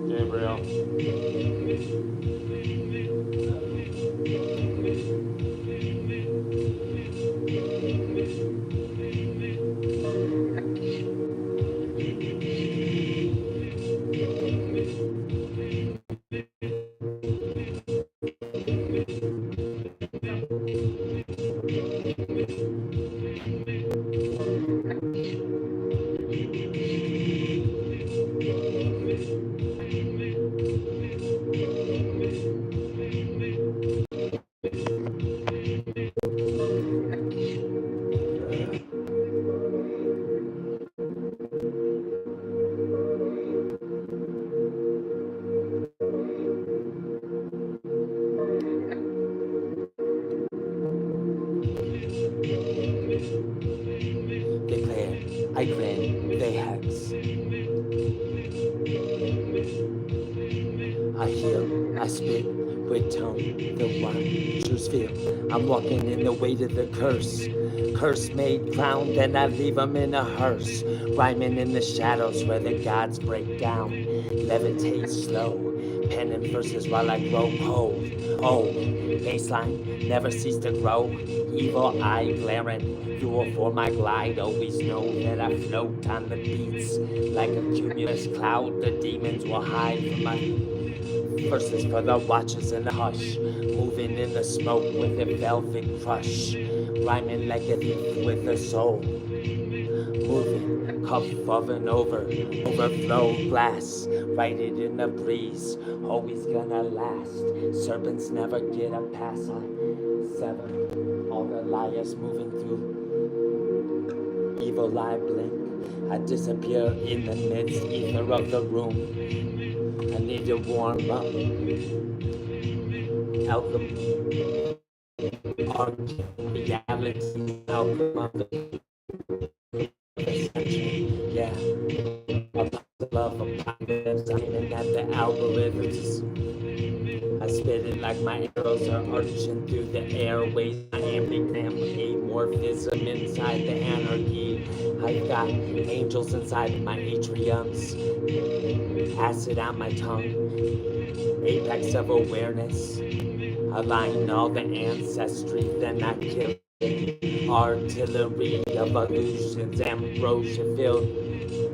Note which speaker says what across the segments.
Speaker 1: Gabriel.
Speaker 2: Declare, I grin, they hex. I heal, I spit with tone, the one choose feel. I'm walking in the weight of the curse. Curse made crown, then I leave 'em in a hearse. Rhyming in the shadows where the gods break down. Levitate slow, penning verses while I grow cold. Oh, baseline never cease to grow. Evil eye glaring, fuel for my glide. Always know that I float on the beats. Like a cumulus cloud, the demons will hide from my verses for the watchers in the hush. Moving in the smoke with a velvet crush. Rhyming like a thief with a soul. Moving, cup of an overflow glass. Write it in the breeze, always gonna last. Serpents never get a pass on. Sever all the liars moving through. Evil eye blink, I disappear in the midst ether of the room. I need to warm up. Alchemy, art, reality, alchemy. Yeah, a love of apocalypse, aiming at the algorithms. I spit it like my arrows are arching through the airways. I am amorphism inside the anarchy. I've got angels inside my atriums. Acid on my tongue, apex of awareness. Align all the ancestry, then I kill it. Artillery of illusions, ambrosia filled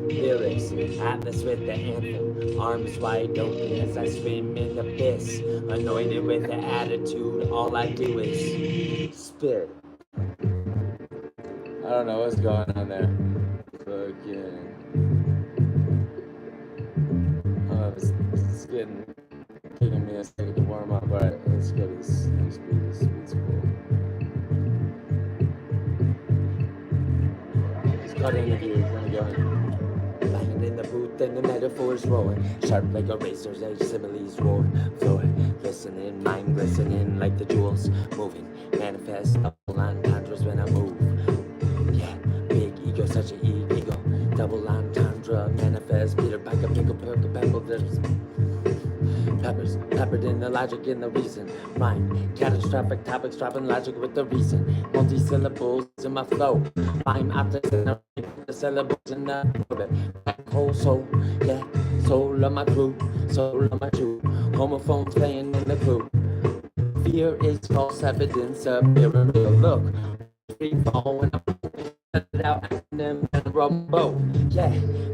Speaker 2: lyrics. Atlas with the anthem, arms wide open as I swim in the abyss. Anointed with the attitude, all I do is spit.
Speaker 1: I don't know what's going on there. Fucking. It's getting taking me a second to warm up, but let's get this. Let's be this. It's cool.
Speaker 2: It's cut interview, gonna go ahead. Lying in the booth and the metaphors rolling. Sharp like a razor's edge, similes roar. Flowing, listening, mind glistening like the jewels. Moving, manifest, double entendres when I move. Yeah, big ego, such an ego. Double entendre, manifest, Peter Piker, pickle, perk, pebble, there's peppers, peppered in the logic and the reason. Rhyme, catastrophic topics, dropping logic with the reason. Multi-syllables in my flow. Rhyme optics and the syllables in the orbit. Black hole soul, yeah, soul of my crew, soul of my crew. Homophones playing in the crew. Fear is false evidence of mirror. Look, free fall when I put it out and then rumble. Yeah,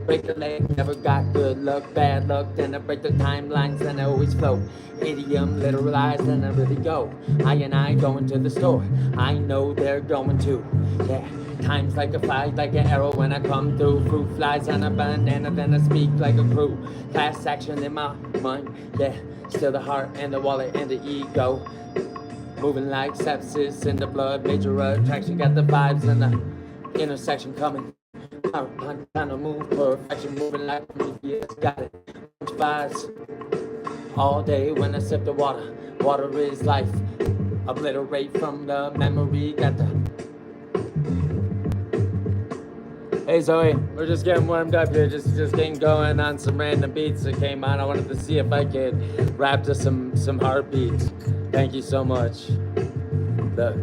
Speaker 2: break the leg, never got good luck, bad luck. Then I break the timelines, then I always flow. Idiom literalized, then I really go. I and I going to the store. I know they're going to. Yeah, time's like a fly, like an arrow when I come through. Fruit flies on a banana, then I speak like a crew. Class action in my mind, yeah. Still the heart and the wallet and the ego. Moving like sepsis in the blood, major attraction, got the vibes and the intersection coming. Trying to move, perfection, moving like Prometheus, got it. Vibes all day when I sip the water. Water is life. Obliterate from the memory, got the
Speaker 1: Hey Zoe, we're just getting warmed up here, just getting going on some random beats that came on. I wanted to see if I could rap to some heartbeats. Thank you so much. The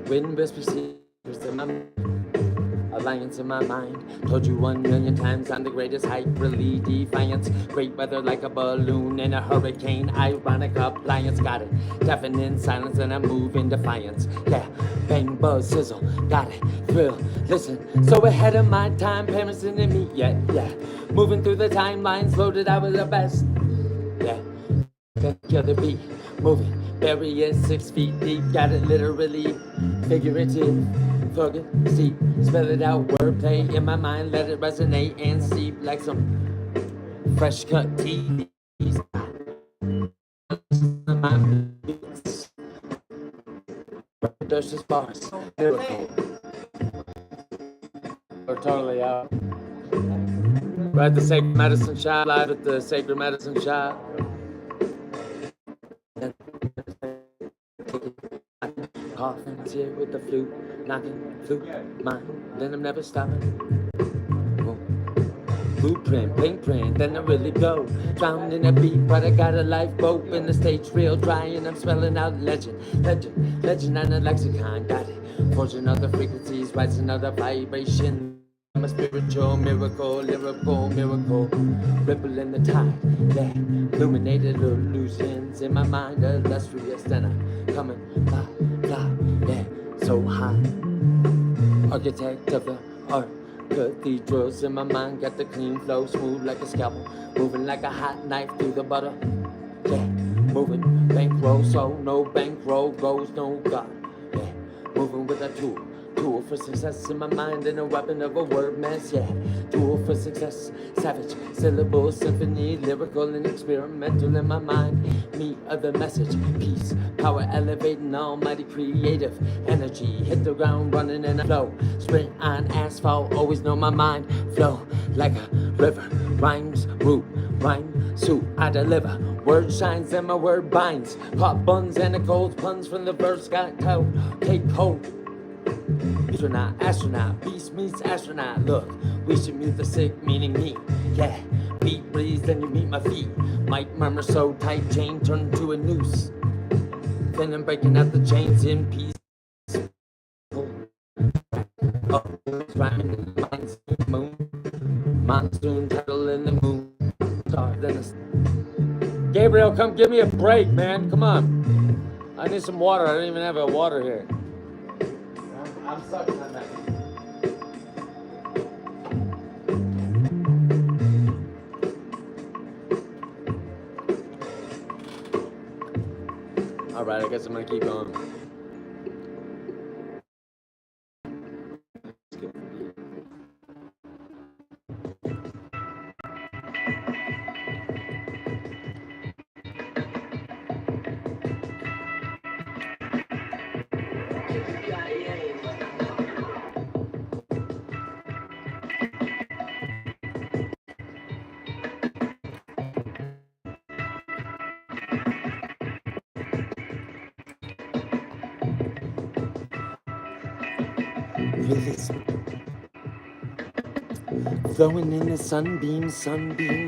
Speaker 1: wind whispers secrets in my mind, alliance in my mind. Told you 1,000,000 times I'm the greatest, hyperly defiance. Great weather like a balloon in a hurricane. Ironic appliance, got it. Deafening silence and I move in defiance. Yeah, bang, buzz, sizzle, got it. Thrill, listen, so ahead of my time, parents didn't meet yet. Yeah, moving through the timelines, loaded, I was the best. Yeah, figure the beat, moving, bury it 6 feet deep. Got it literally, figurative. Forget, see, spell it out, wordplay in my mind, let it resonate and seep like some fresh cut teas. There's just bars, miracle. We're totally out. We're at the Sacred Medicine Shop, live at the Sacred Medicine Shop. Coffins here with the flute, knocking, flute, mine, then I'm never stopping. Whoa. Blueprint, pink print, then I really go. Drowned in a beat, but I got a lifeboat in the stage real dry, and I'm spelling out legend, legend, legend on a lexicon, got it. Forging other frequencies, writes another vibration. I'm a spiritual miracle, lyrical miracle. Ripple in the tide, yeah. Illuminated illusions in my mind, illustrious. Then I'm coming, fly, fly, yeah. So high. Architect of the art. Cathedrals in my mind, got the clean flow, smooth like a scalpel. Moving like a hot knife through the butter. Yeah, moving, bankroll, so no bankroll goes no God. Yeah, moving with a tool. Tool for success in my mind and a weapon of a word mess, yeah. Tool for success, savage, syllable, symphony, lyrical and experimental in my mind. Me of the message, peace, power, elevating, almighty creative energy. Hit the ground running and I flow. Sprint on asphalt, always know my mind. Flow like a river, rhymes, root, rhyme, suit, I deliver. Word shines and my word binds. Pop buns and the cold puns from the verse got told. Take hold. Astronaut, beast meets astronaut. Look, we should meet the sick, meaning me. Yeah, beat breeze, then you meet my feet. Might murmur so tight, chain turned to a noose. Then I'm breaking out the chains in peace. Oh, it's rhyming, monsoon, moon. Monsoon, turtle in the moon. Star, then a... Gabriel, come give me a break, man. Come on. I need some water. I don't even have a water here. I'm sucking on that. All right, I guess I'm gonna keep going. Release. Flowing in the sunbeam, sunscreen.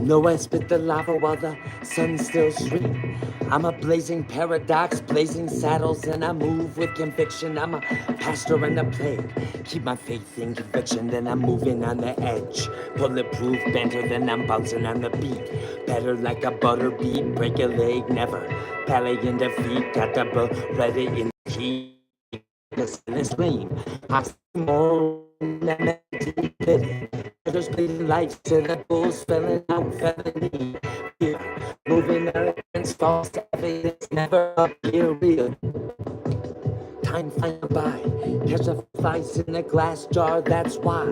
Speaker 1: No, I spit the lava while the sun still stream. I'm a blazing paradox, blazing saddles, and I move with conviction. I'm a pastor and a plague. Keep my faith in conviction, then I'm moving on the edge. Bulletproof banter, then I'm bouncing on the beat. Better like a butter beat, break a leg, never. Ballet in the feet, got the ready in the heat. Listen, it's lean. I see more than just bleeding life to the bulls, spelling out felony. Yeah. Moving against false evidence, never appear real. Time flying by, catch the flies in a glass jar, that's why.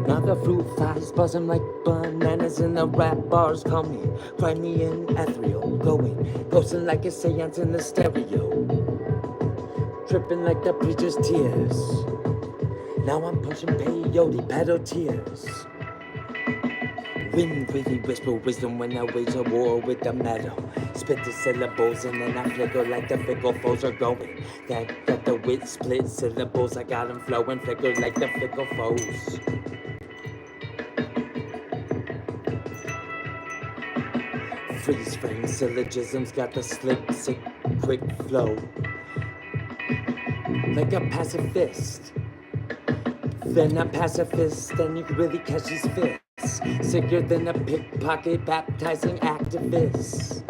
Speaker 1: Now the fruit flies buzzing like bananas in the rap bars, call me grimy and ethereal, glowing, ghosting like a seance in the stereo. Tripping like the preacher's tears. Now I'm pushing peyote, pedal tears.
Speaker 2: Wind really whisper wisdom when I wage a war with the metal. Spit the syllables and then I flicker like the fickle foes are going. That got the wit split syllables, I got them flowing, flicker like the fickle foes. Freeze frame syllogisms got the slick, sick, quick flow. Like a pacifist. Then a pacifist, then you can really catch his fists. Sicker than a pickpocket baptizing activist.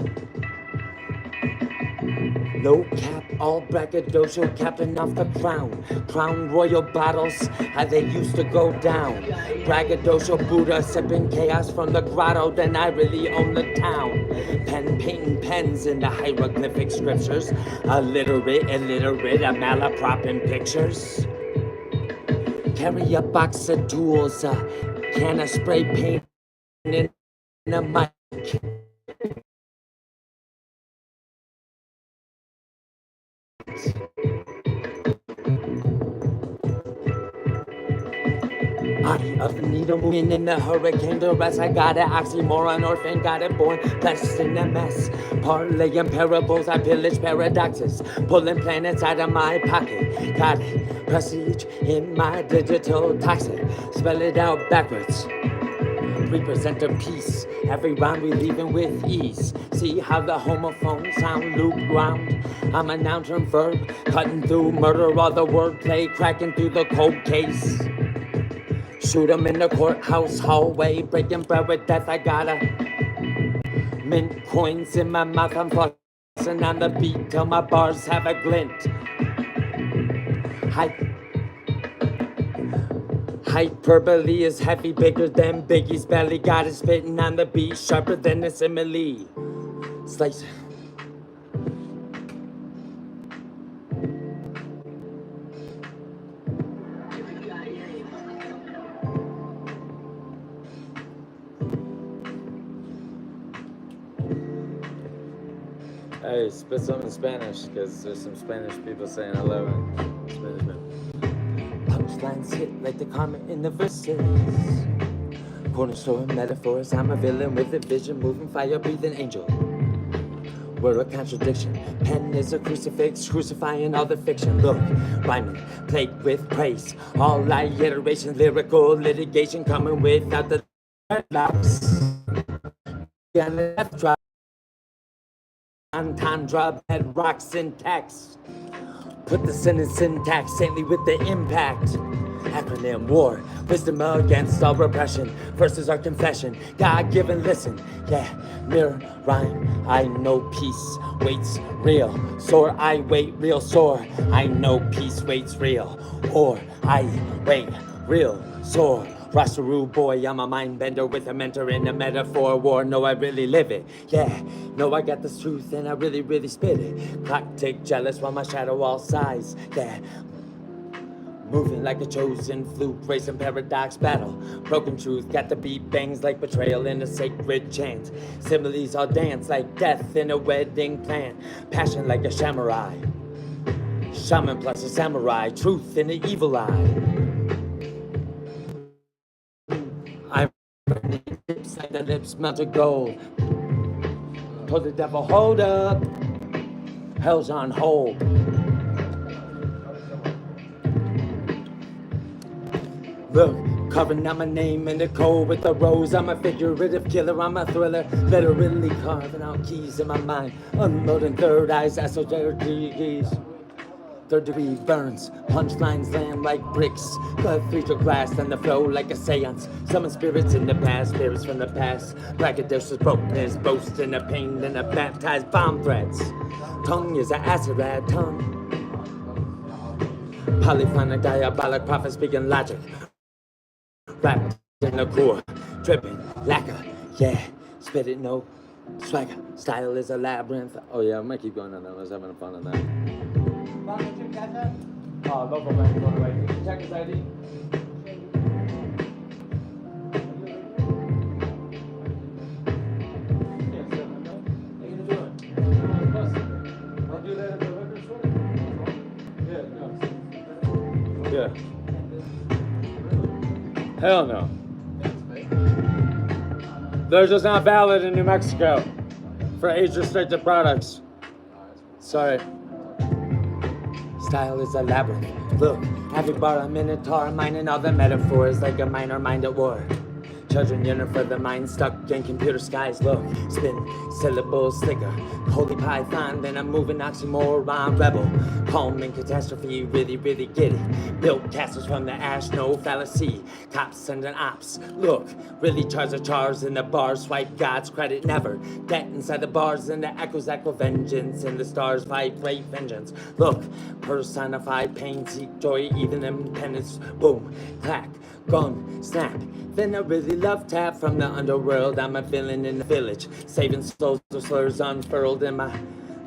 Speaker 2: No cap, all braggadocio capping off the crown. Crown royal bottles, how they used to go down. Braggadocio Buddha sipping chaos from the grotto, then I really own the town. Pen painting pens in the hieroglyphic scriptures. Illiterate, a malaprop in pictures. Carry a box of tools, a can of spray paint in a mic. Eye of a needle moving in the hurricane duress. I got it, oxymoron, orphan, got it born, blessed in a mess. Parlay in parables, I pillage paradoxes, pulling planets out of my pocket. Got it, prestige in my digital toxic. Spell it out backwards. Represent a piece, every round we leaving with ease. See how the homophone sound loop round. I'm a noun term verb, cutting through murder, all the wordplay, cracking through the cold case. Shoot 'em in the courthouse hallway, breaking bread with death. I gotta mint coins in my mouth. I'm flossing on the beat till my bars have a glint. Hyperbole is heavy, bigger than Biggie's belly. Got it spitting on the beat, sharper than a simile. Slice.
Speaker 1: Hey, spit something in Spanish, because there's some Spanish people saying hello in Spanish now.
Speaker 2: Punchlines hit like the karma in the verses. Corner store metaphors, I'm a villain with a vision, moving fire, breathing angel. We're a contradiction. Pen is a crucifix, crucifying all the fiction. Look, rhyming, plagued with praise. All alliteration, lyrical litigation, coming without the dreadlocks. Yeah, left drop. Entendre, bedrock syntax. Put the sin in syntax, saintly with the impact. Acronym war, wisdom against all repression. Verses are confession, God-given listen. Yeah, mirror, rhyme, I know peace waits real. Sore, I wait real sore. I know peace waits real. Or I wait real sore. Rastaru boy, I'm a mind bender with a mentor in a metaphor war. No, I really live it. Yeah, no, I got this truth and I really, really spit it. Clock tick jealous while my shadow all sighs. Yeah, moving like a chosen fluke, racing paradox battle. Broken truth, got the beat bangs like betrayal in a sacred chant. Similes all dance like death in a wedding plan. Passion like a samurai. Shaman plus a samurai. Truth in the evil eye. Lips like the lips melted gold. Told the devil, hold up. Hell's on hold. Look, carving out my name in the cold with a rose. I'm a figurative killer, I'm a thriller. Literally carving out keys in my mind. Unloading third eyes, esoteric keys. Third degree burns, punchlines land like bricks. Cathedral glass and the flow like a seance. Summon spirits in the past, spirits from the past. Braggadocious brokenness, boasting a pain and a baptized bomb threats. Tongue is an acid rad tongue. Polyphonic, diabolic prophet speaking logic. Wrapped in the core, dripping, lacquer, yeah. Spit it, no swagger. Style is a labyrinth.
Speaker 1: Oh yeah, I might keep going on that. I was having fun on that.
Speaker 2: Local bank going away. Check his ID.
Speaker 1: Yeah. Hell no. They're just not valid in New Mexico for age-restricted products. Sorry. Style is a labyrinth. Look, every bar a minotaur, mining all the metaphors like a minor mind at war. Children yearning for the mind stuck in computer skies. Look, spin syllables thicker. Holy python, then I'm moving oxymoron rebel. Calm in catastrophe, really, really get it. Built castles from the ash, no fallacy. Cops sending ops. Look, really charge the chars in the bars. Swipe God's credit never. Debt inside the bars and the echoes echo vengeance. And the stars vibrate vengeance. Look, personified pain, seek joy, even in penance. Boom, clack, gun, snap. Then I really love tap from the underworld. I'm a villain in the village, saving souls of slurs unfurled in my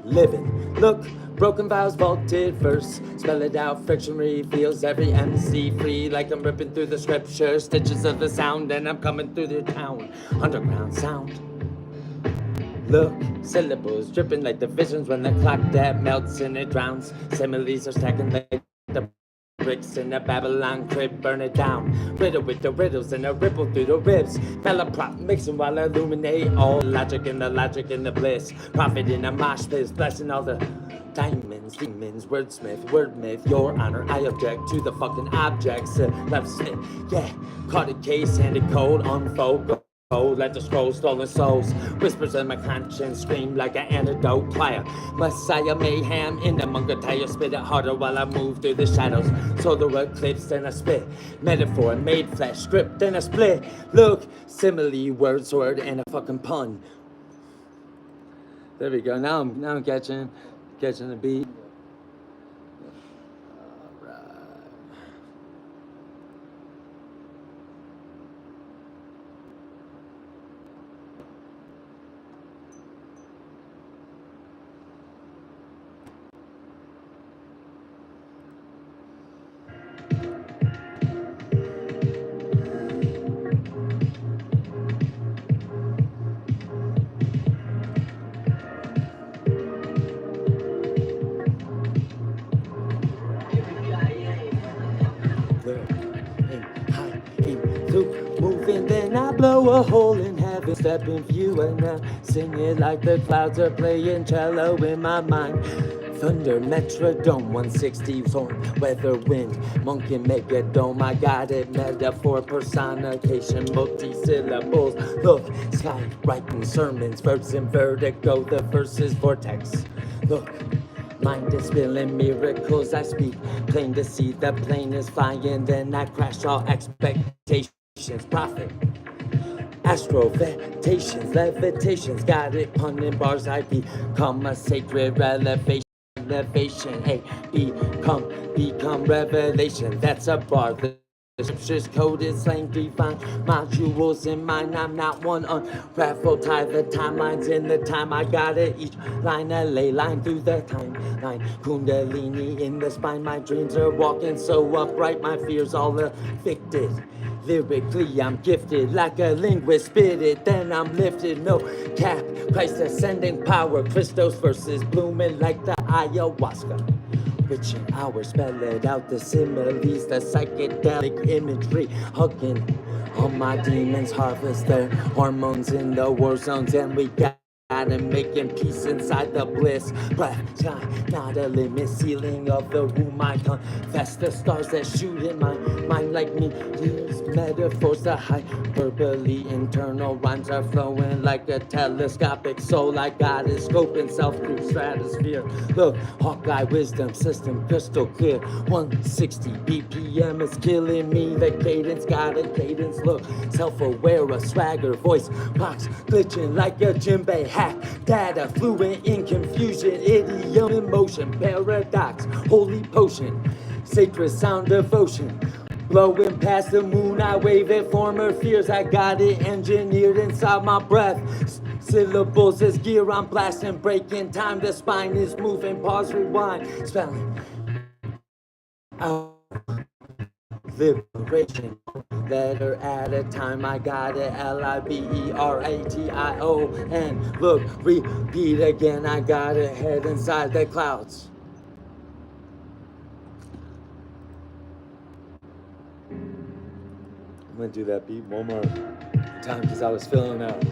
Speaker 1: living. Look, broken vows, vaulted verse. Spell it out, friction reveals every MC free. Like I'm ripping through the scripture, stitches of the sound, and I'm coming through the town. Underground sound. Look, syllables dripping like the visions when the clock that melts and it drowns. Similes are stacking like the bricks in a Babylon crib, burn it down. Riddle with the riddles and a ripple through the ribs. Malaprop mixing while I illuminate all logic and the bliss. Prophet in a mosh pit, blessing all the diamonds, demons, wordsmith, word myth. Your honor, I object to the fucking objects. Left snip, yeah. Caught a case, handed cold, unfold. Let the scroll stolen souls. Whispers in my conscience scream like an antidote choir. Messiah mayhem in the Mungataya. Spit it harder while I move through the shadows. Solar eclipse and a spit. Metaphor made flesh. Script and a split. Look, simile, word, sword, and a fucking pun. There we go. Now I'm catching the beat. Moving, then I blow a hole in heaven. Step in view and I sing it like the clouds are playing cello in my mind. Thunder, metrodome, 160 horn, weather, wind, monkey, megadome. I got it, metaphor, personification, multi-syllables. Look, sky, writing sermons, verse and vertigo, the verse is vortex. Look, mind is spilling miracles I speak. Plain to see, the plane is flying, then I crash all expectations. Prophet, astrovitations, levitations, got it, pun in bars I become a sacred elevation, hey, become revelation, that's a bar. The scriptures coded, slang divine, modules in mind, I'm not one unravel, tie the timelines in the time, I got it, each line a ley line through the timeline, kundalini in the spine, my dreams are walking so upright, my fears all evicted. Lyrically, I'm gifted like a linguist, spit it, then I'm lifted. No cap, Christ ascending power. Christos verses blooming like the ayahuasca. Rich in hours, spell it out, the similes, the psychedelic imagery. Hugging all my demons, harvest their hormones in the war zones, and we got and making peace inside the bliss. Breath, sky, not a limit. Ceiling of the room, I confess the stars that shoot in my mind like me. Use metaphors, the hyperbole. Internal rhymes are flowing like a telescopic soul. I got it, scoping self through stratosphere. Look, Hawkeye wisdom system crystal clear. 160 BPM is killing me. The cadence got a cadence. Look, self-aware, a swagger voice. Box glitching like a djembe hack. Data fluent in confusion, idiom emotion, paradox, holy potion, sacred sound devotion. Blowing past the moon, I wave it, former fears, I got it engineered inside my breath. Syllables as gear, I'm blasting, breaking time, the spine is moving, pause, rewind, spelling out. Liberation, letter at a time, I got it, Liberation. Look, repeat again, I got it, head inside the clouds. I'm gonna do that beat one more. time because I was filling out.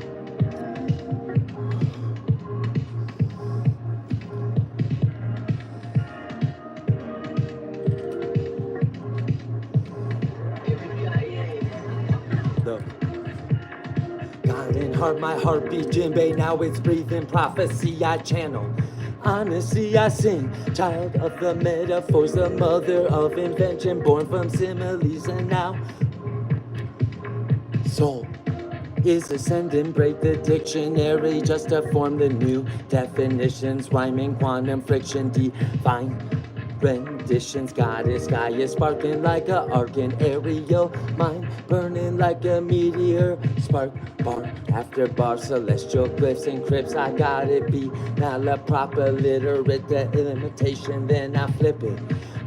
Speaker 1: Look. God in heart, my heartbeat, djembe, now it's breathing prophecy I channel. Honesty I sing, child of the metaphors, the mother of invention, born from similes and now soul is ascending, break the dictionary just to form the new definitions, rhyming quantum friction, divine renditions. Goddess sky is sparking like a arc, an aerial mind burning like a meteor, spark bar after bar, celestial glyphs and crypts. I gotta be malaproper literate, the imitation, then I flip it.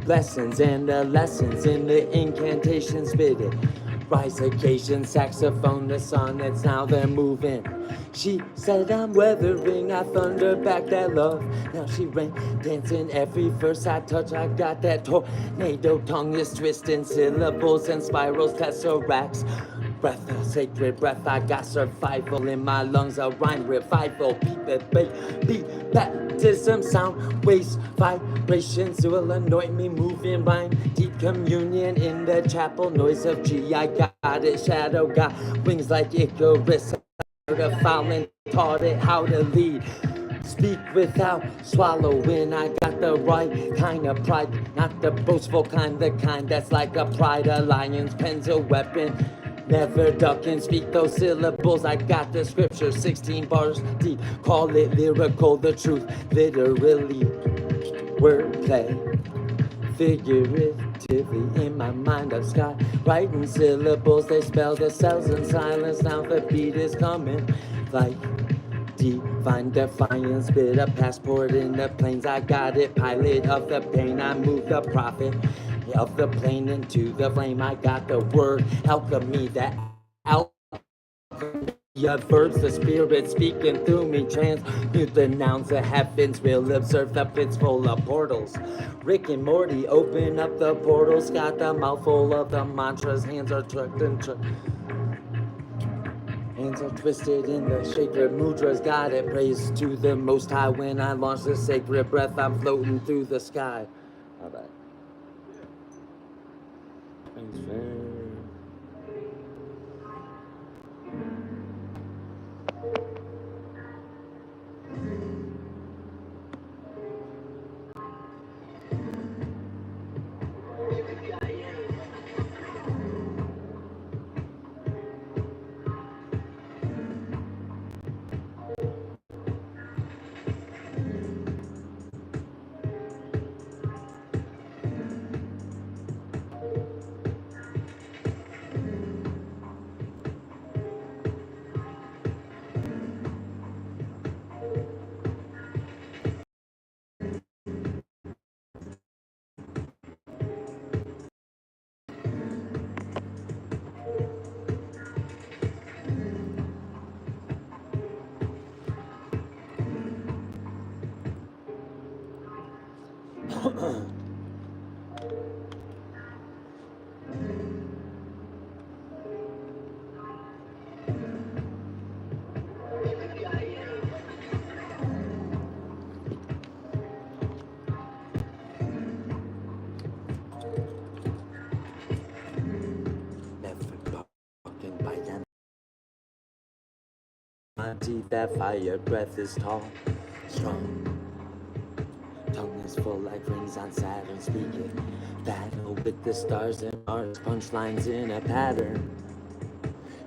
Speaker 1: Blessings and the lessons in the incantation, spit it. Rise occasion, saxophone, the sonnets, now they're moving. She said I'm weathering, I thunder back that love. Now she rain dancing every verse I touch. I got that tornado tongue is twisting syllables and spirals, tesseracts. Breath, a sacred breath, I got survival in my lungs, a rhyme revival. Beat it, beat baptism, sound waves, vibrations will anoint me, moving rhyme, deep communion in the chapel, noise of G, I got it, shadow got wings like Icarus, the fallen taught it how to lead. Speak without swallowing, I got the right kind of pride, not the boastful kind, the kind that's like a pride, a lion's pen's a weapon. Never duck and speak those syllables. I got the scripture 16 bars deep. Call it lyrical, the truth. Literally, wordplay. Figuratively in my mind of sky. Writing syllables, they spell the cells in silence. Now the beat is coming. Like divine defiance, bit a passport in the plains. I got it, pilot of the pain. I move the prophet of the plane into the flame. I got the word alchemy, that alchemy of verbs, the spirit speaking through me. Transmute the nouns, the heavens will observe the pits full of portals. Rick and Morty open up the portals. Got the mouthful of the mantras. Hands are tucked and hands are twisted in the sacred mudras. Got it, praise to the most high. When I launch the sacred breath, I'm floating through the sky. All right. Thanks, man. My teeth, that fire breath is tall, strong. Tongue is full like rings on Saturn. Speaking battle with the stars and Mars. Punchlines in a pattern.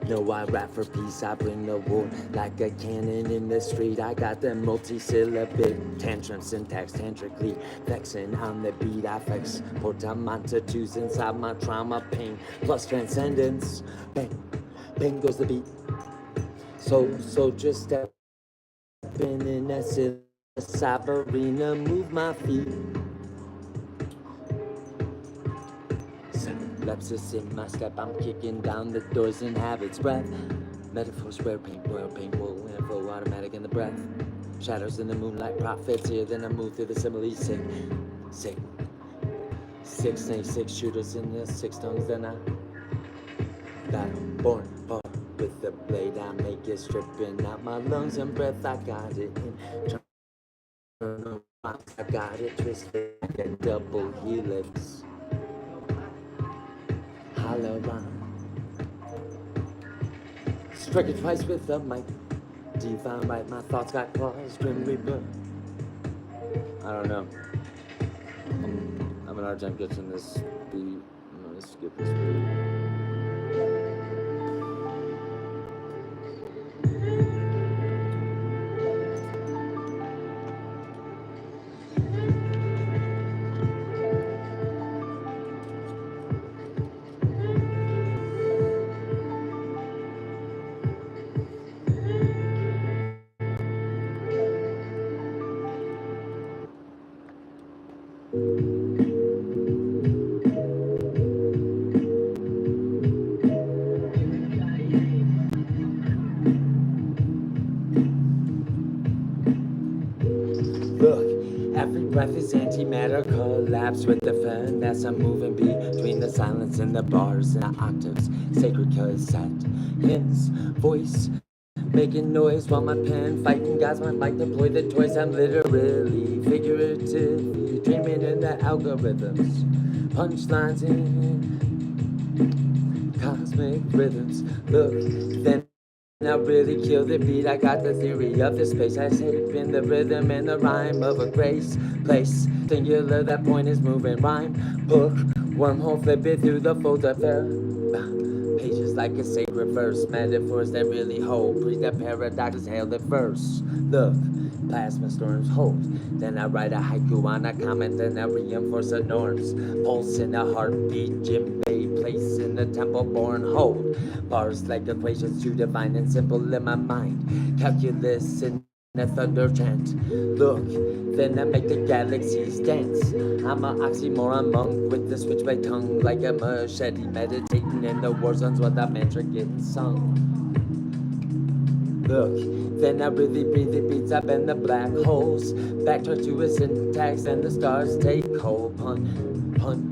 Speaker 1: No, I rap for peace, I bring the war like a cannon in the street. I got them multi-syllabic tantrum syntax, tantrically vexing on the beat. I flex portamentatus inside my trauma, pain plus transcendence. Bang, bang goes the beat. So just stepping in that Sabarina, move my feet. Lepsis in my step, I'm kicking down the doors and habits. Breath, metaphors, rare pain, royal pain, wool, and flow, automatic in the breath. Shadows in the moonlight, prophets here, then I move through the similes. Six snakes, 6 shooters in the 6 tongues, then I battle, born with
Speaker 2: with the blade, I make it stripping out my lungs and breath. I got it in. Turn around, I got it twisted like a double helix. Hollow rhyme. Strike it twice with the mic. Divine right, my thoughts got claws, grim reaper. I don't know. I'm having a hard time getting this beat. I'm gonna skip this beat. Look, every breath is antimatter, collapse with the finesse. I'm moving between the silence and the bars and the octaves. Sacred cassette, hymns, voice, making noise while my pen fighting guys. My mic deploy the toys. I'm literally, figuratively dreaming in the algorithms. Punchlines in cosmic rhythms. Look, then I really kill the beat. I got the theory of the space. I shape in the rhythm and the rhyme of a grace. Place singular, that point is moving. Rhyme, book, wormhole, flip it through the folder. Pages like a sacred verse. Metaphors that really hold. Breathe the paradoxes, hail it first. Look, plasma storms hold. Then I write a haiku on a comment. Then I reinforce the norms. Pulse in a heartbeat. Jimbei, place in the temple born hold. Bars like equations too divine and simple in my mind. Calculus in a thunder chant. Look, then I make the galaxies dance. I'm a oxymoron monk with the switchblade tongue like a machete, meditating in the war zones while that mantra getting sung. Look, then I really breathe the beats up in the black holes. Backtrack to a syntax and the stars take hold. Pun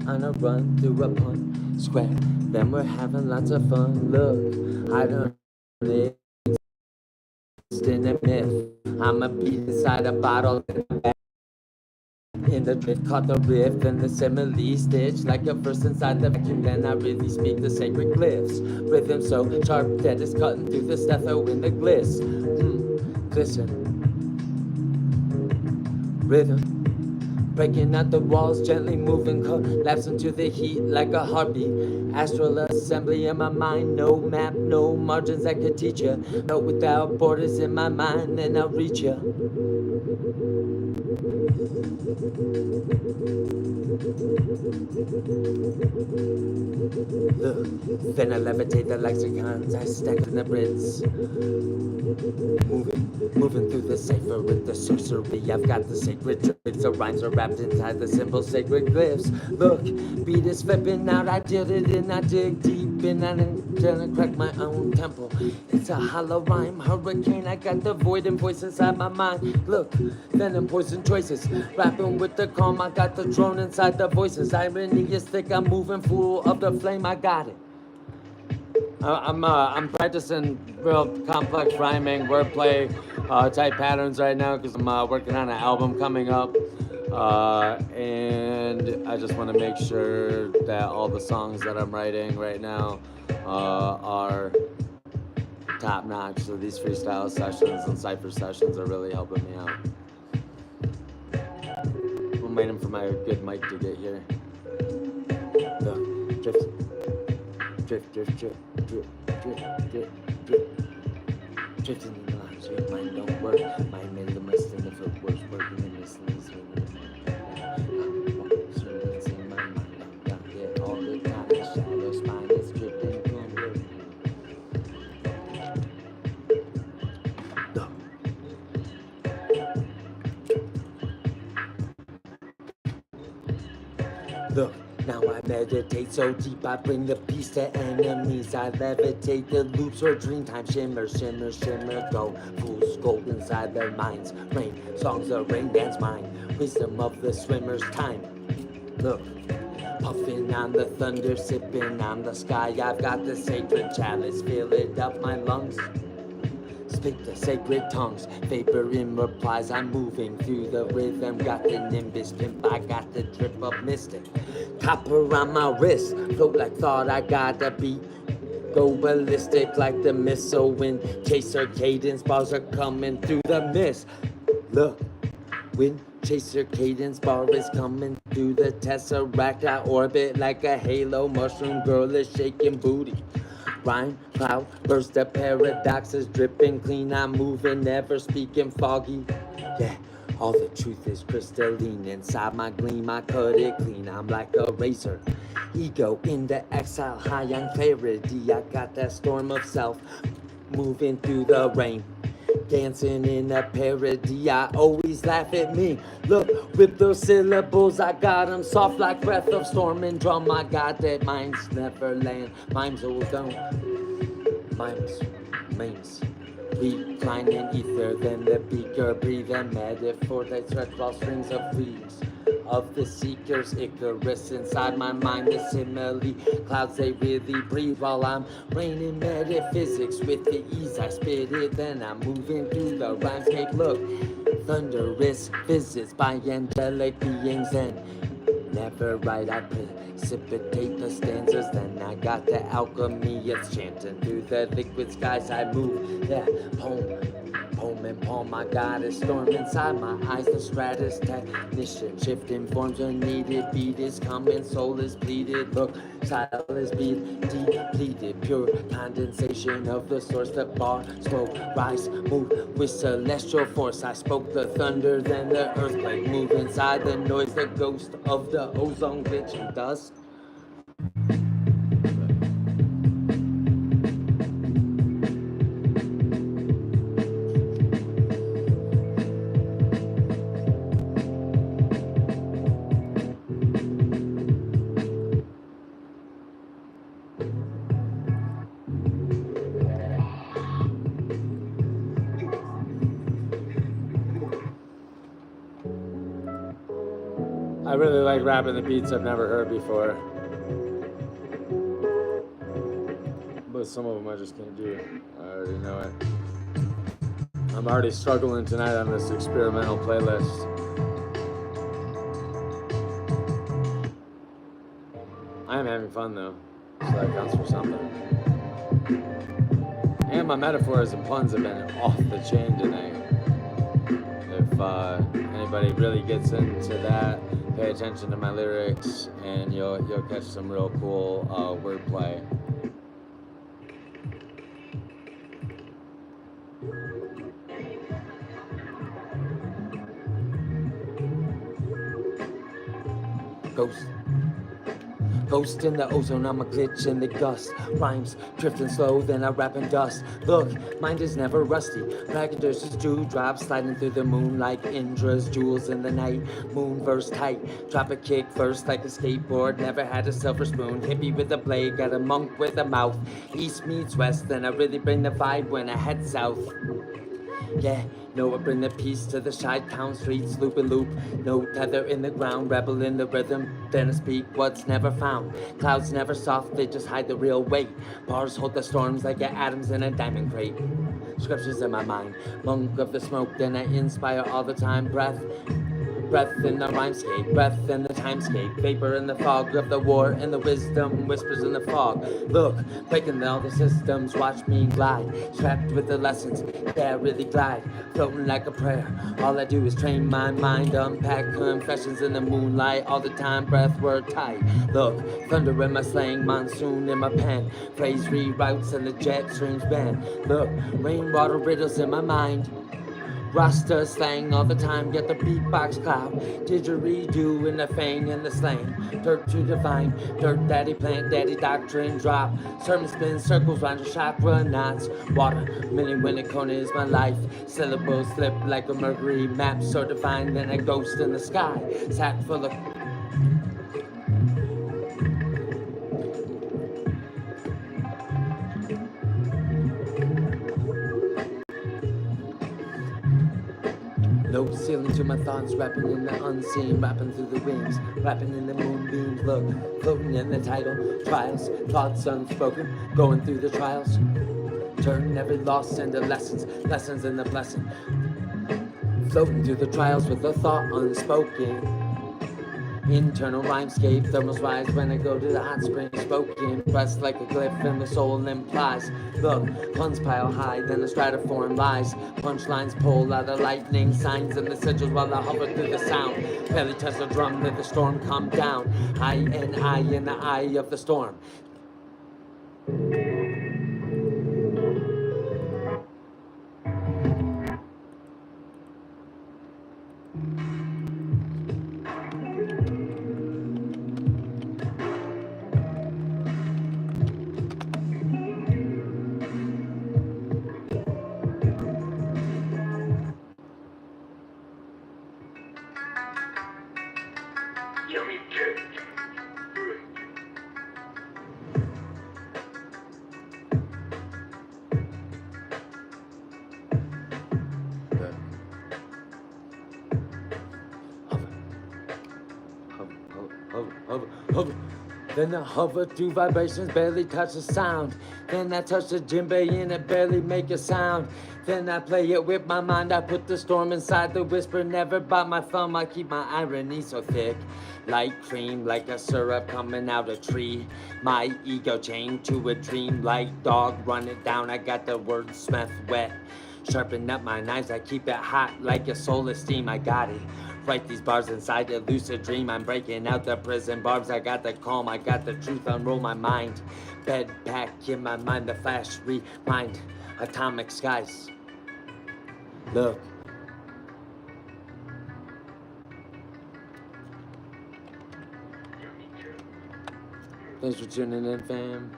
Speaker 2: on a run through a pun square. Then we're having lots of fun. Look, I don't exist in a myth. I'm a beat inside a bottle in the drift, caught the riff and the simile stitch like a verse inside the vacuum. Then I really speak the sacred glyphs. Rhythm so sharp that it's cutting through the stetho in the gliss. Listen, rhythm. Breaking out the walls, gently moving, collapse into the heat like a heartbeat. Astral assembly in my mind, no map, no margins that could teach you. No without borders in my mind, then I'll reach you. Look, then I levitate the lexicons, I stack in the Brits. Moving through the cipher with the sorcery. I've got the sacred tricks, the rhymes are wrapped inside the simple sacred glyphs. Look, beat is flipping out, I did it and I dig deep in and then I crack my own temple. It's a hollow rhyme, hurricane, I got the void and voice inside my mind. Look, venom, poison choices, rapping with the calm, I got the drone inside the voices. Irony is thick, I'm moving full of the flame, I got it. I'm practicing real complex rhyming, wordplay type patterns right now because I'm working on an album coming up, and I just want to make sure that all the songs that I'm writing right now are top notch. So these freestyle sessions and cypher sessions are really helping me out. I'm waiting for my good mic to get here. The drift. Drift, drift, drift, drift, drift, drift, drift. Drifting in the lines, your mind don't work. Mind made the mist in the footworks, working in this list. I'm walking in my mind, I'm down here all the time. The shadow spine is drifting from the Look. Now I meditate so deep, I bring the peace to enemies. I levitate the loops or dream time. Shimmer, shimmer, shimmer, go. Fools gold inside their minds. Rain, songs of rain dance mine. Wisdom of the swimmer's time. Look, Puffing on the thunder, sipping on the sky. I've got the sacred chalice, fill it up my lungs. Speak the sacred tongues, vapor in replies. I'm moving through the rhythm. Got the nimbus pimp, I got the drip of mystic. Copper on my wrist, float like thought. I got a beat. Go ballistic like the missile when chaser cadence bars are coming through the mist. Look, when chaser cadence bar is coming through the tesseract, I orbit like a halo. Mushroom girl is shaking booty. Rhyme, cloud, burst of paradoxes, dripping clean. I'm moving, never speaking foggy. Yeah, all the truth is crystalline inside my gleam. I cut it clean. I'm like a razor. Ego into exile, high on clarity. I got that storm of self moving through the rain. Dancing in a parody, I always laugh at me. Look, with those syllables, I got them soft like breath of storm and drum. I got that minds never land, mimes always don't. Mimes, memes, reclining ether, then the beaker, breathing metaphor that stretch all strings of leaves. Of the seekers, Icarus inside my mind, the simile clouds they really breathe while I'm raining metaphysics with the ease I spit it. Then I'm moving through the rhymescape. Look, thunderous visits by angelic beings and never right. I precipitate the stanzas, then I got the alchemy. It's chanting through the liquid skies. I move, yeah, home. Home and palm, I got a storm inside my eyes. The stratus technician shifting forms are needed. Beat is coming, soul is pleaded. Look, style is beat depleted. Pure condensation of the source. The bar spoke, rise, move with celestial force. I spoke the thunder, then the earthquake. Move inside the noise, the ghost of the ozone glitch and dust.
Speaker 1: I really like rapping the beats I've never heard before. But some of them I just can't do. I already know it. I'm already struggling tonight on this experimental playlist. I am having fun though, so that counts for something. And my metaphors and puns have been off the chain tonight. If anybody really gets into that, pay attention to my lyrics, and you'll catch some real cool wordplay. Ghost in the ozone, I'm a glitch in the gust. Rhymes drifting slow, then I rap in dust. Look, mind is never rusty. Braggadocious dewdrops sliding through the moon like Indra's jewels in the night. Moon verse tight, drop a kick first like a skateboard. Never had a silver spoon, hippie with a blade, got a monk with a mouth. East meets west, then I really bring the vibe when I head south. Yeah, no, I bring the peace to the Chi-Town streets, loop and loop. No tether in the ground, rebel in the rhythm. Then I speak what's never found. Clouds never soft, they just hide the real weight. Bars hold the storms like atoms in a diamond crate. Scriptures in my mind, monk of the smoke, then I inspire all the time. Breath in the rhymescape, breath in the timescape, vapor in the fog of the war and the wisdom whispers in the fog. Look, breaking all the systems, watch me glide, strapped with the lessons, yeah, really glide, floating like a prayer. All I do is train my mind, unpack confessions in the moonlight, all the time, breath word tight. Look, thunder in my slang, monsoon in my pen, phrase rewrites and the jet streams bend. Look, rainwater riddles in my mind. Rasta slang all the time, get the beatbox cloud. Didgeridoo in the fang and the slang. Dirt to divine, dirt daddy plant, daddy doctrine drop. Sermon spin circles round your chakra knots. Water, milling when it corner is my life. Syllables slip like a mercury map, so divine, then a ghost in the sky. Sack full of Sailing to my thoughts, rapping in the unseen, rapping through the wings, rapping in the moonbeams. Look, floating in the title, trials, thoughts unspoken, going through the trials. Turn every loss into lessons, lessons in the blessing. Floating through the trials with a thought unspoken. Internal rhymescape, thermals rise when I go to the hot spring. Spoken, pressed like a glyph and the soul implies. Look, puns pile high, then the stratoform lies. Punchlines pull out the lightning signs and the sigils while I hover through the sound. Barely touch the drum, let the storm come down. I and I in the eye of the storm. Hover. Then I hover through vibrations, barely touch the sound. Then I touch the djembe and it barely make a sound. Then I play it with my mind, I put the storm inside the whisper. Never bite my thumb, I keep my irony so thick. Like cream, like a syrup coming out a tree. My ego chained to a dream, like dog running down. I got the wordsmith wet. Sharpen up my knives, I keep it hot like a soul esteem. I got it. Write these bars inside a lucid dream. I'm breaking out the prison barbs. I got the calm, I got the truth. Unroll my mind. Bed back in my mind. The flash remind. Atomic skies. Look. Thanks for tuning in, fam.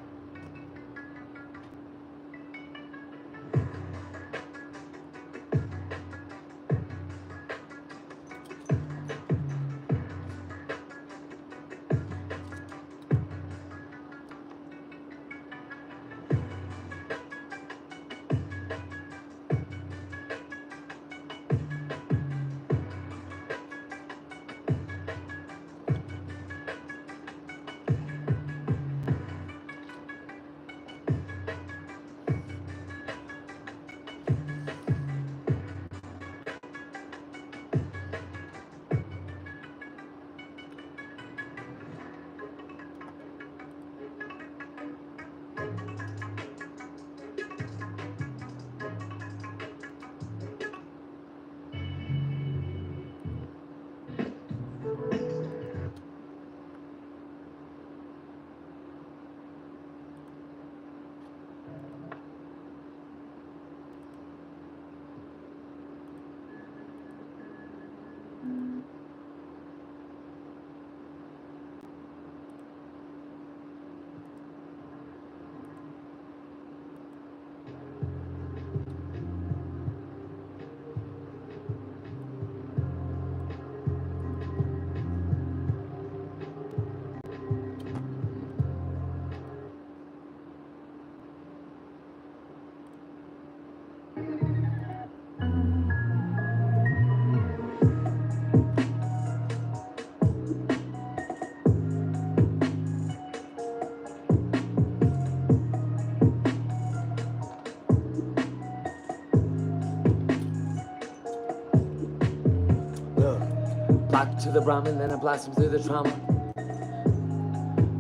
Speaker 1: Locked to the Brahmin, then I blossom through the trauma.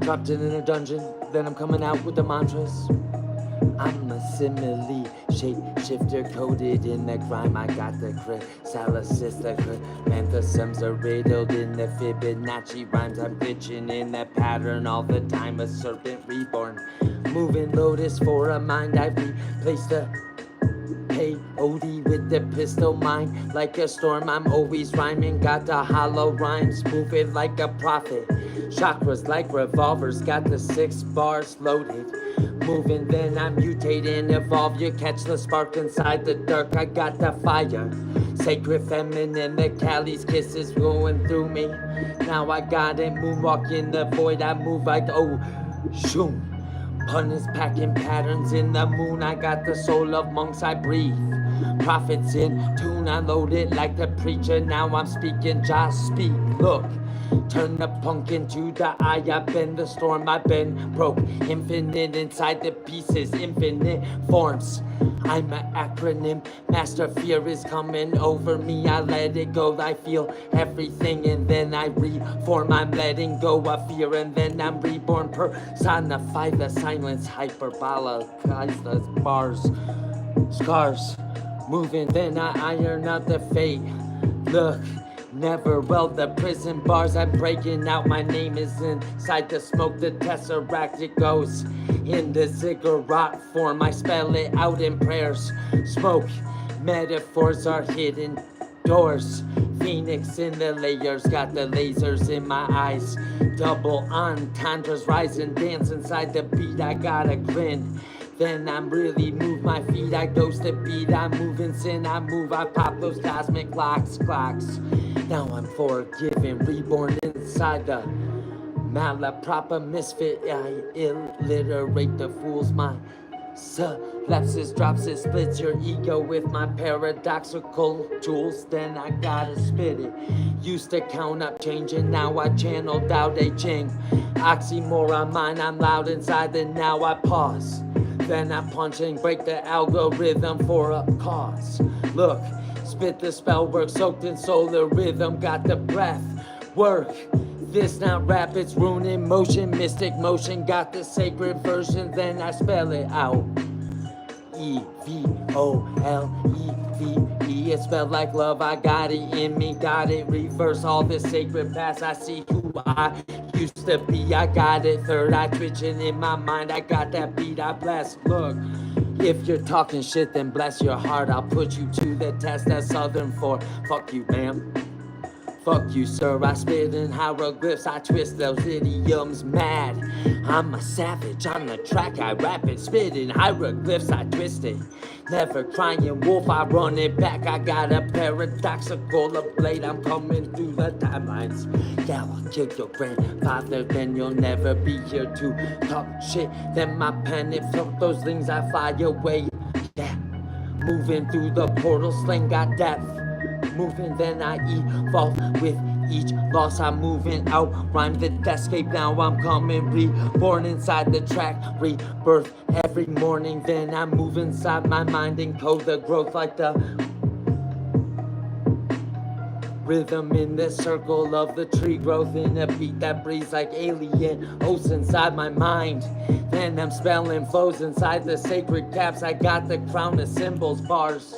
Speaker 1: Trapped in a dungeon, then I'm coming out with the mantras. I'm a simile, shape-shifter coded in the grime. I got the chrysalis, the manthesyms are riddled in the Fibonacci rhymes. I'm glitching in the pattern all the time, a serpent reborn. Moving lotus for a mind, I've replaced the peyote with the pistol mine. Like a storm, I'm always rhyming. Got the hollow rhymes, moving like a prophet. Chakras like revolvers, got the 6 bars loaded. Moving, then I mutate and evolve. You catch the spark inside the dark. I got the fire. Sacred feminine, the Cali's kisses going through me. Now I got it, moonwalk in the void. I move like oh, shoom. Pun is packing patterns in the moon. I got the soul of monks I breathe. Prophets in tune, I loaded like the preacher. Now I'm speaking, just speak, look. Turn the punk into the eye, I've been the storm, I've been broke. Infinite inside the pieces, infinite forms. I'm an acronym, master fear is coming over me. I let it go, I feel everything and then I reform. I'm letting go of fear and then I'm reborn. Personify the silence, hyperbolize the bars, scars. Moving, then I iron out the fate. Look, never well the prison bars I'm breaking out. My name is inside the smoke, the tesseract it goes in the ziggurat form. I spell it out in prayers. Smoke, metaphors are hidden doors. Phoenix in the layers, got the lasers in my eyes. Double entendres rise and dance inside the beat. I got a grin. Then I'm really move my feet, I ghost the beat, I'm moving sin, I move, I pop those cosmic clocks. Now I'm forgiven, reborn inside the malaproper misfit. I illiterate the fool's mind. Synapses drops it, splits your ego with my paradoxical tools. Then I gotta spit it. Used to count up change and now I channel Tao Te Ching. Oxymoron mine, I'm loud inside, then now I pause. Then I punch and break the algorithm for a cause. Look, spit the spell work soaked in solar rhythm. Got the breath work. This not rap, it's rune in motion, mystic motion. Got the sacred version, then I spell it out. E-V-O-L-E-V-E. It spelled like love, I got it in me, got it. Reverse all the sacred past, I see who I used to be. I got it, third eye twitching in my mind. I got that beat, I bless. Look, if you're talking shit, then bless your heart. I'll put you to the test, that's Southern for fuck you, ma'am. Fuck you, sir, I spit in hieroglyphs, I twist those idioms mad. I'm a savage, on the track, I rap it, spit in hieroglyphs, I twist it. Never crying wolf, I run it back, I got a paradoxical blade, I'm coming through the timelines. Yeah, I'll kick your grandfather, then you'll never be here to talk shit. Then my pen, it float those things, I fly away. Yeah, moving through the portal, sling got depth. Moving, then I evolve with each loss. I'm moving out, rhyme the escape. Now I'm coming, reborn inside the track, rebirth every morning. Then I move inside my mind and code the growth like the rhythm in the circle of the tree growth. In a beat that breathes like alien oaths inside my mind. Then I'm spelling flows inside the sacred caps. I got the crown of symbols, bars.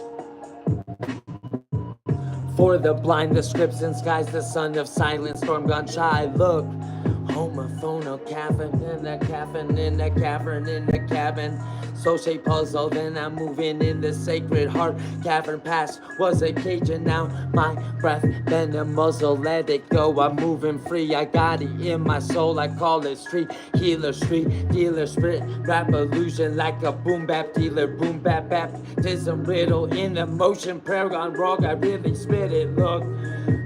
Speaker 1: For the blind, the scripts and skies, the son of silence, storm gone shy. Look, homophono cavern in the cavern, in the cavern, in the cabin. So-shaped puzzle, then I'm moving in the sacred heart. Cavern past was a cage and now my breath been a muzzle. Let it go, I'm moving free. I got it in my soul, I call it street healer, street dealer, spirit rap illusion like a boom bap dealer, boom bap baptism riddle in emotion, prayer gone wrong. I really spit it. Look,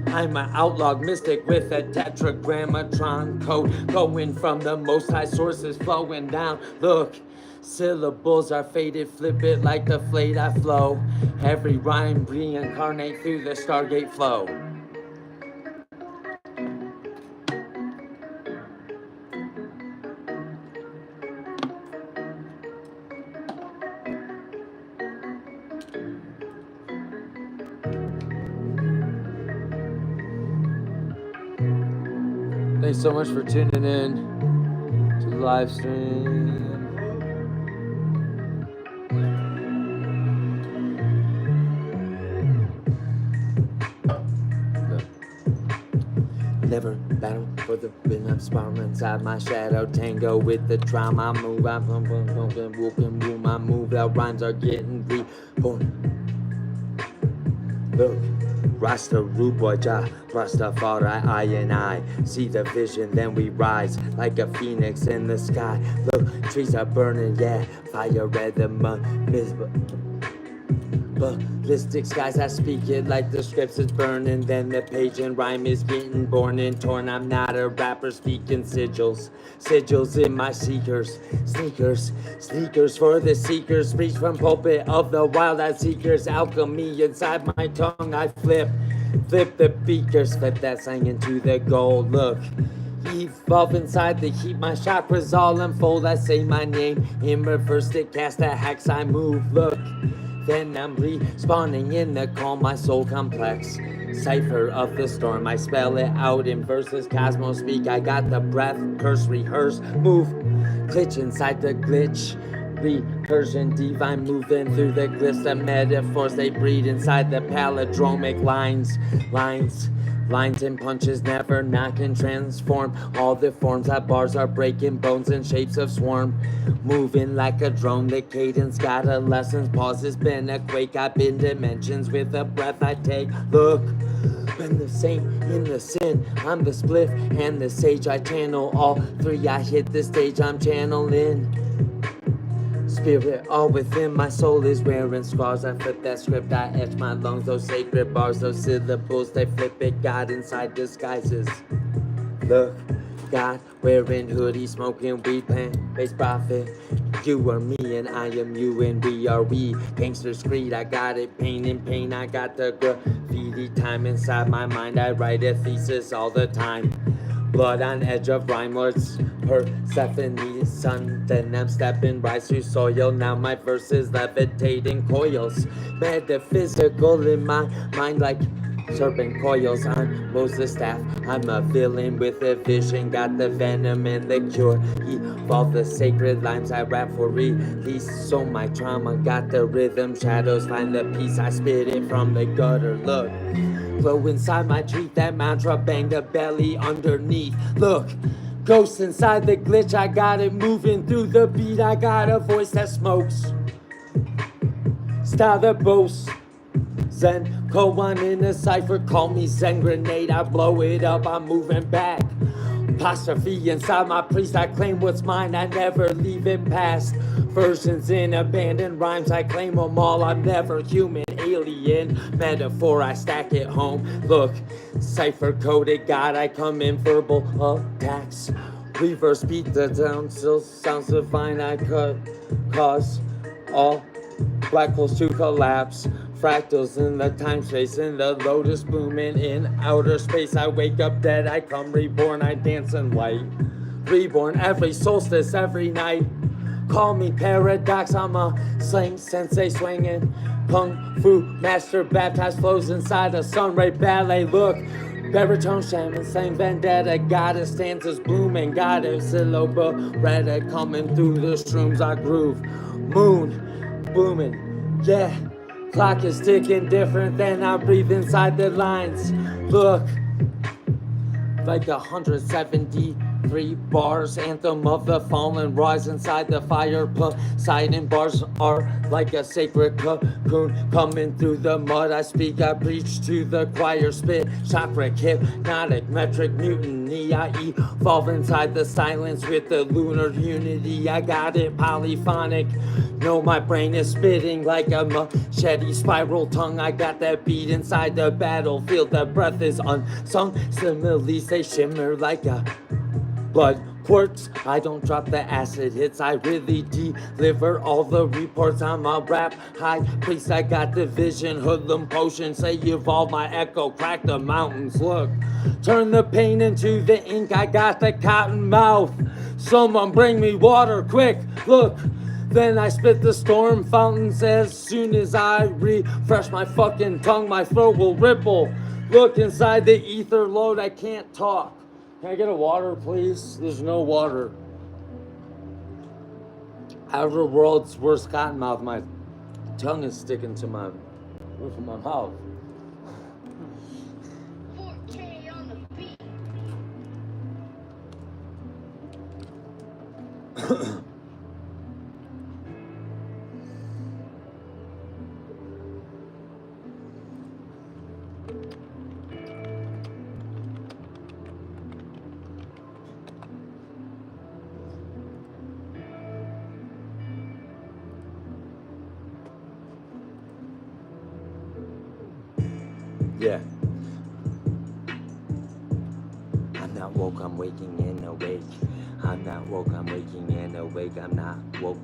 Speaker 1: I'm an outlaw mystic with a tetragrammatron code, going from the most high sources flowing down. Look, syllables are faded, flip it like the flayed I flow. Every rhyme reincarnate through the Stargate flow. Thanks so much for tuning in to the live stream. Never battle for the rhythm, I'm spiraling inside my shadow. Tango with the trauma, I move, I'm walking room, I move out, rhymes are getting reborn. Look, Rasta root boy, Jah, Rastafari, I and I see the vision, then we rise like a phoenix in the sky. Look, trees are burning, yeah, fire red, the mud,
Speaker 2: ballistic skies, I speak it like the scripts is burning. Then the page and rhyme is getting born and torn. I'm not a rapper speaking sigils. Sigils in my seekers. Sneakers for the seekers. Preach from pulpit of the wild-eyed seekers. Alchemy inside my tongue, I flip the beakers. Flip that slang into the gold. Look. Evolve inside the heat, my chakras all unfold. I say my name in reverse, it cast a hex, I move, look. Then I'm respawning in the calm, my soul complex. Cipher of the storm, I spell it out in verses. Cosmos speak, I got the breath, curse, rehearse, move. Glitch inside the glitch. Recursion divine moving through the glyphs, the metaphors they breed inside the palindromic lines. Lines and punches never not can transform all the forms that bars are breaking bones and shapes of swarm. Moving like a drone, the cadence got a lesson. Pause has been a quake, I've been dimensions with a breath I take. Look, been the saint in the sin, I'm the spliff and the sage. I channel all three, I hit the stage, I'm channeling. Spirit all within my soul is wearing scars. I flip that script, I etch my lungs. Those sacred bars, those syllables, they flip it. God inside disguises. Look, God wearing hoodie, smoking weed, plant-based profit. You are me and I am you and we are we. Gangsters creed, I got it, pain in pain. I got the graffiti time inside my mind. I write a thesis all the time. Blood on edge of rhyme words, Persephone's sun. Then I'm stepping rise through soil. Now my verses levitating coils. Metaphysical in my mind like serpent coils on Moses' staff. I'm a villain with a vision. Got the venom and the cure. Evolve the sacred lines I rap for release. So my trauma got the rhythm. Shadows find the peace. I spit it from the gutter. Look. Glow inside my tree, that mantra bang the belly underneath. Look, ghost inside the glitch, I got it moving through the beat. I got a voice that smokes, style that boasts. Zen koan in a cipher, call me Zen grenade. I blow it up, I'm moving back. Apostrophe inside my priest, I claim what's mine, I never leave it past. Versions in abandoned rhymes, I claim them all, I'm never human, alien. Metaphor, I stack it home. Look, cipher coded God, I come in verbal attacks. Reverse beat the down, still sounds divine, I cut, cause all black holes to collapse. Fractals in the time space, in the lotus blooming in outer space. I wake up dead, I come reborn, I dance in light. Reborn every solstice, every night. Call me paradox, I'm a slang sensei swinging. Kung fu master baptized flows inside a sunray ballet. Look, baritone shaman, same vendetta. Goddess stanzas blooming, goddess silhouette coming through the shrooms I groove. Moon blooming, yeah. Clock is ticking different than I breathe inside the lines. Look, like 173 bars, anthem of the fallen, rise inside the fire. Poseidon bars are like a sacred cocoon coming through the mud. I speak, I preach to the choir, spit, chakra, hypnotic, metric, mutiny. I evolve inside the silence with the lunar unity. I got it polyphonic. No, my brain is spitting like a machete spiral tongue. I got that beat inside the battlefield. The breath is unsung. Similes, they shimmer like a blood quartz. I don't drop the acid hits. I really deliver all the reports. I'm a rap high priest. I got the vision, hoodlum potion. Say evolve my echo, crack the mountains. Look, turn the pain into the ink. I got the cotton mouth. Someone bring me water, quick. Look. Then I spit the storm fountains as soon as I refresh my fucking tongue. My throat will ripple. Look inside the ether load. I can't talk. Can I get a water, please? There's no water. Outer world's worst cottonmouth. My tongue is sticking to my roof of my mouth.
Speaker 3: 4K on the beat.
Speaker 2: Yeah. I'm not woke, I'm waking and awake. I'm not woke, I'm waking and awake. I'm not woke,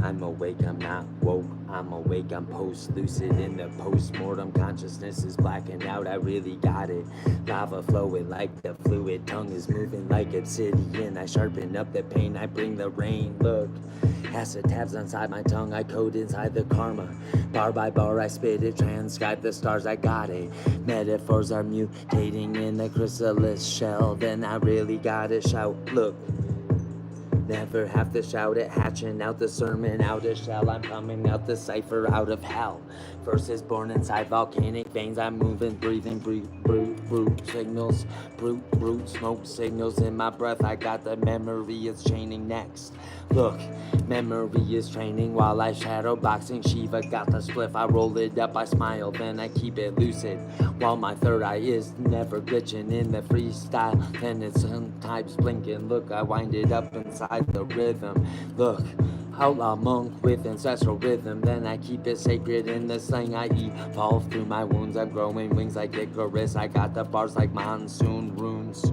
Speaker 2: I'm awake, I'm not woke. I'm awake, I'm post-lucid in the post-mortem. Consciousness is blacking out, I really got it. Lava flowing like the fluid, tongue is moving like obsidian. I sharpen up the pain, I bring the rain. Look, acid tabs inside my tongue, I code inside the karma. Bar by bar, I spit it, transcribe the stars, I got it. Metaphors are mutating in the chrysalis shell, then I really gotta shout. Look, never have to shout it, hatching out the sermon out of shell. I'm coming out the cipher out of hell. Verses born inside volcanic veins. I'm moving, breathing, brute signals, brute smoke signals in my breath. I got the memory, it's chaining next. Look, memory is training while I shadow boxing. Shiva got the spliff, I roll it up, I smile, then I keep it lucid. While my third eye is never glitching in the freestyle, then it's sometimes blinking. Look, I wind it up inside the rhythm. Look, outlaw monk with ancestral rhythm, then I keep it sacred in the slang I evolve through my wounds. I'm growing wings like Icarus, I got the bars like monsoon runes.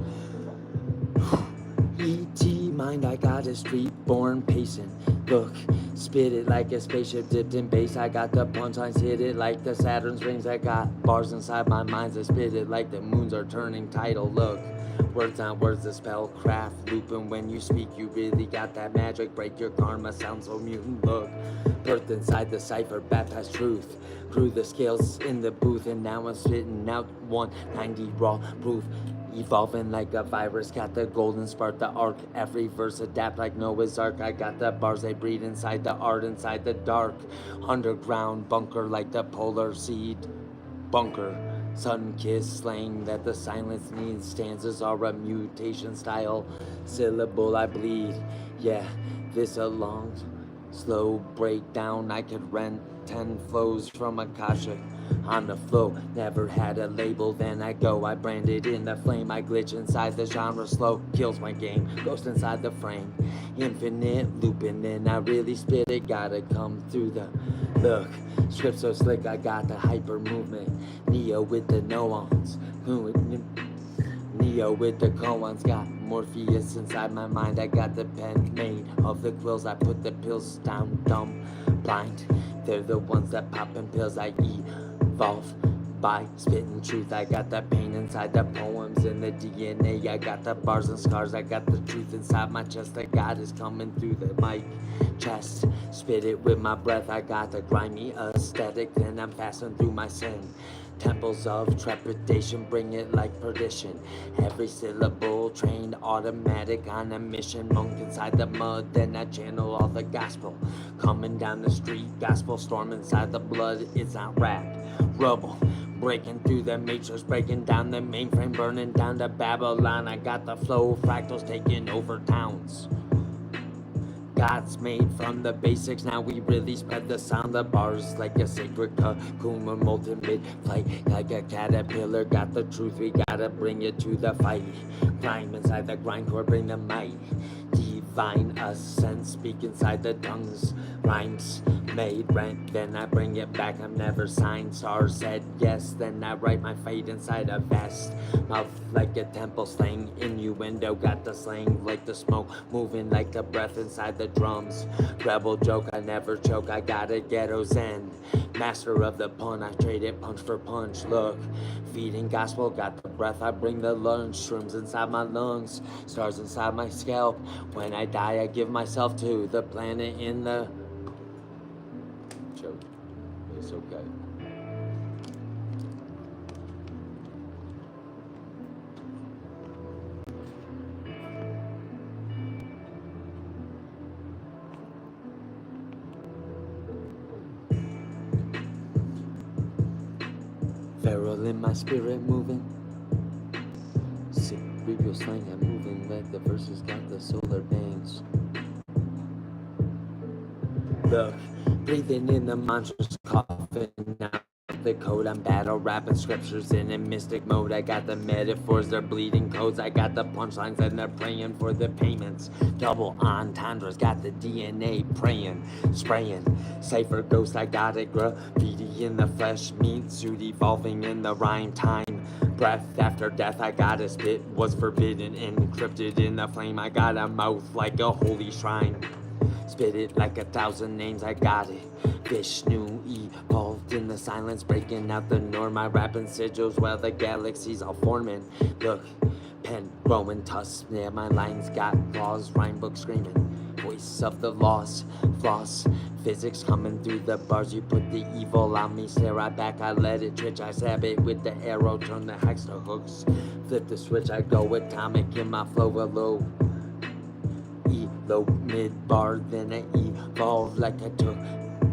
Speaker 2: E.T. mind, I got a street born pacing. Look, spit it like a spaceship dipped in bass. I got the punchlines, hit it like the Saturn's rings. I got bars inside my minds, I spit it like the moons are turning tidal. Look, words on words, the spell craft looping. When you speak, you really got that magic. Break your karma, sound so mutant. Look, birthed inside the cipher, baptized truth. Grew the scales in the booth, and now I'm spitting out 190 raw proof. Evolving like a virus, got the golden spark, the arc. Every verse adapt like Noah's Ark. I got the bars, they breed inside the art, inside the dark. Underground bunker like the polar seed bunker. Sun kiss slang that the silence needs. Stanzas are a mutation style. Syllable I bleed. Yeah, this a long, slow breakdown. I could rent 10 flows from Akasha. On the flow, never had a label, then I go. I brand it in the flame, I glitch inside the genre. Slow kills my game, ghost inside the frame. Infinite looping, then I really spit it. Gotta come through the look. Script so slick, I got the hyper movement. Neo with the noons. Neo with the koans, got Morpheus inside my mind. I got the pen made of the quills. I put the pills down, dumb, blind. They're the ones that poppin' pills. I evolve by spitting truth. I got the pain inside the poems in the DNA. I got the bars and scars. I got the truth inside my chest. The God is coming through the mic chest. Spit it with my breath. I got the grimy aesthetic. Then I'm passing through my sin. Temples of trepidation, bring it like perdition. Every syllable trained automatic on a mission. Monk inside the mud, then I channel all the gospel. Coming down the street, gospel storm inside the blood. It's not rap, rubble. Breaking through the matrix, breaking down the mainframe, burning down the Babylon. I got the flow, fractals taking over towns. Gods made from the basics, now we really spread the sound. The bars like a sacred cocoon, we're molten mid-flight like a caterpillar. Got the truth, we gotta bring it to the fight. Climb inside the grindcore, bring the might. Divine ascent, speak inside the tongues. Rhymes made rent, then I bring it back. I'm never signed, stars said yes, then I write my fate inside a vest. Mouth like a temple slang, innuendo. Got the slang like the smoke, moving like the breath inside the drums. Rebel joke, I never choke, I got a ghetto zen. Master of the pun, I trade it punch for punch. Look, feeding gospel, got the breath, I bring the lunch. Shrooms inside my lungs, stars inside my scalp. When I die, I give myself to the planet in the choke. It's okay. Feral in my spirit moving. Cerebral slang, I'm moving like the verses got the solar veins. Look, breathing in the monstrous coffin now. got the code, I'm battle rapping scriptures in a mystic mode. I got the metaphors, they're bleeding codes. I got the punchlines and they're praying for the payments. Double entendres, got the DNA praying, spraying. Cypher ghost, I got it. Graffiti in the flesh, meat suit evolving in the rhyme time. Breath after death, I got a spit, was forbidden, encrypted in the flame. I got a mouth like a holy shrine. Spit it like 1,000 names, I got it. Vishnu evolved in the silence, breaking out the norm. I rapping sigils while the galaxies all forming. Look, pen growing tusks, yeah, my lines got claws, rhyme book screaming. Voice of the lost, floss, physics coming through the bars. You put the evil on me, stare right back, I let it twitch. I stab it with the arrow, turn the hex to hooks. Flip the switch, I go atomic in my flow, a low low mid bar, then I evolve like I took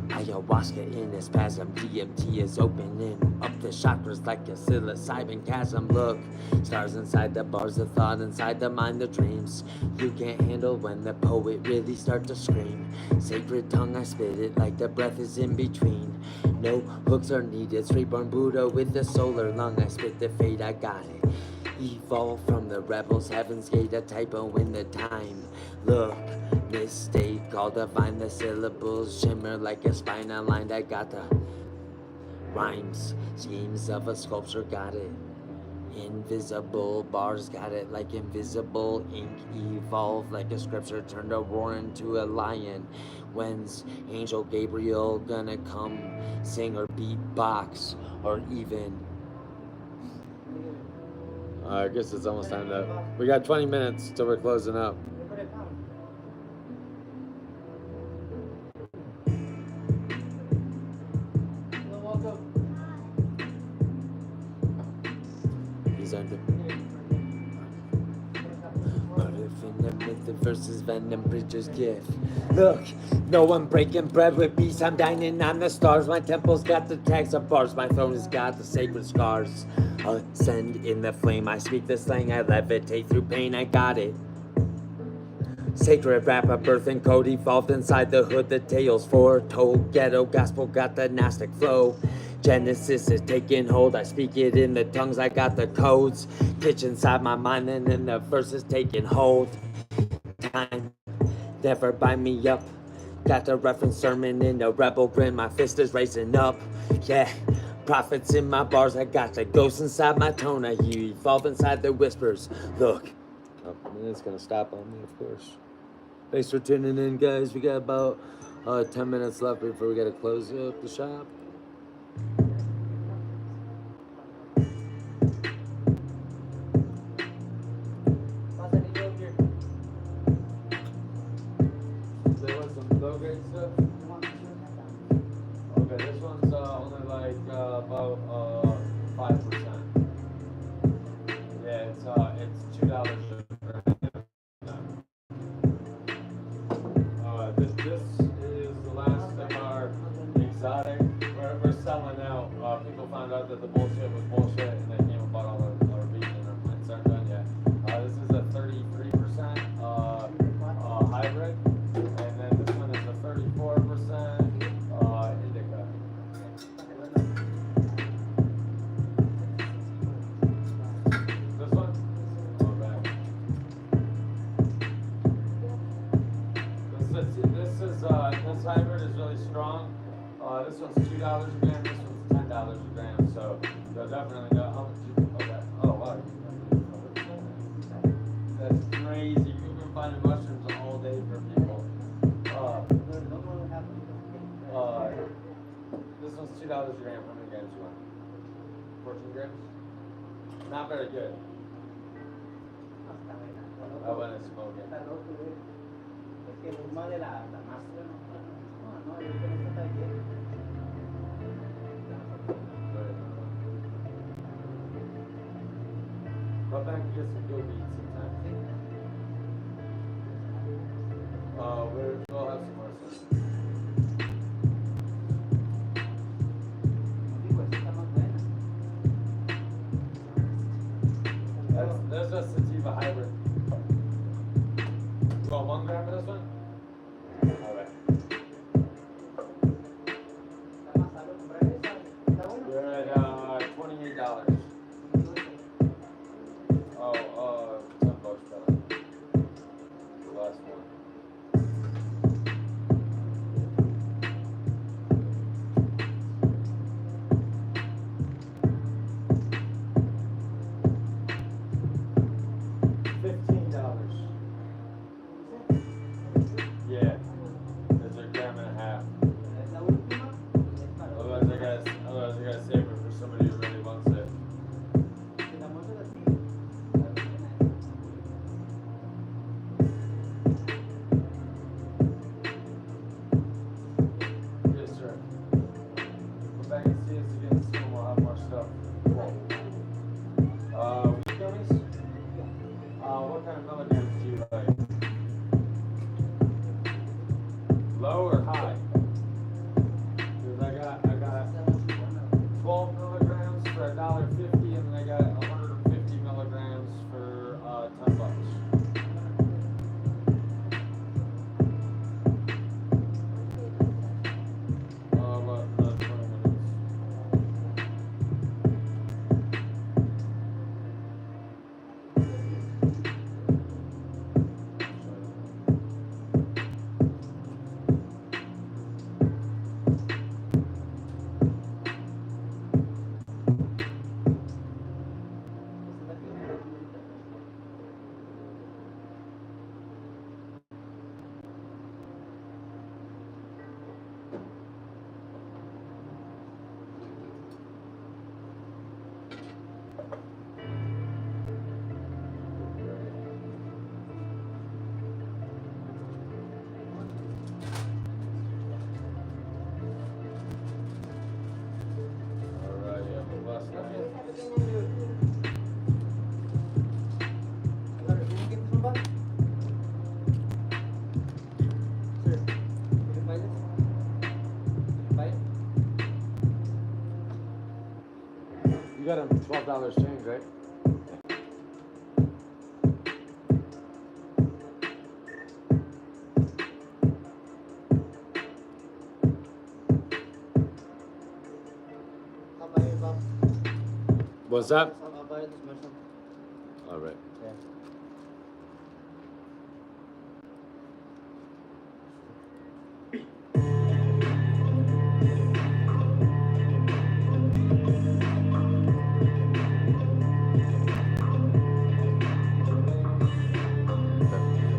Speaker 2: ayahuasca in a spasm. DMT is opening up the chakras like a psilocybin chasm. Look, stars inside the bars of thought, inside the mind of dreams. You can't handle when the poet really start to scream. Sacred tongue, I spit it like the breath is in between. No hooks are needed, straight born Buddha with the solar lung. I spit the fate, I got it. Evolve from the rebels, heaven's gate, a typo in the time. Look, mistake, all divine, the syllables shimmer like a spine aligned. I got the rhymes, schemes of a sculpture, got it. Invisible bars, got it like invisible ink. Evolve like a scripture, turned a roar into a lion. When's Angel Gabriel gonna come sing or beatbox or even?
Speaker 1: I guess it's almost time to. We got 20 minutes till we're closing up. He's under. The versus venom preacher's gift. Look, no, I'm breaking bread with beasts. I'm dining on the stars. My temple's got the tags of bars. My throne has got the sacred scars. Ascend in the flame. I speak the slang. I levitate through pain. I got it. Sacred rap, a birth and code evolved inside the hood. The tales foretold. Ghetto gospel got the Gnostic flow. Genesis is taking hold. I speak it in the tongues. I got the codes. Pitch inside my mind, and then the verse is taking hold. Time never bind me up. Got a reference sermon in a rebel grin. My fist is raising up. Yeah, prophets in my bars. I got the ghost inside my tone. I evolve inside the whispers. Look. Oh, and it's gonna stop on me, of course. Thanks for tuning in, guys. We got about 10 minutes left before we gotta close up the shop. $12 change, right? What's up? All right.
Speaker 4: Yeah.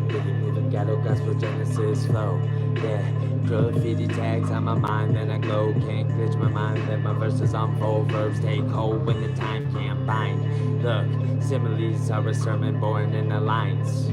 Speaker 2: Really moving ghetto gospel Genesis flow. Yeah, graffiti tags on my mind, then I glow. Can't glitch my mind, let my verses unfold. Verbs take hold when the time can't bind. Look, similes are a sermon born in the lines.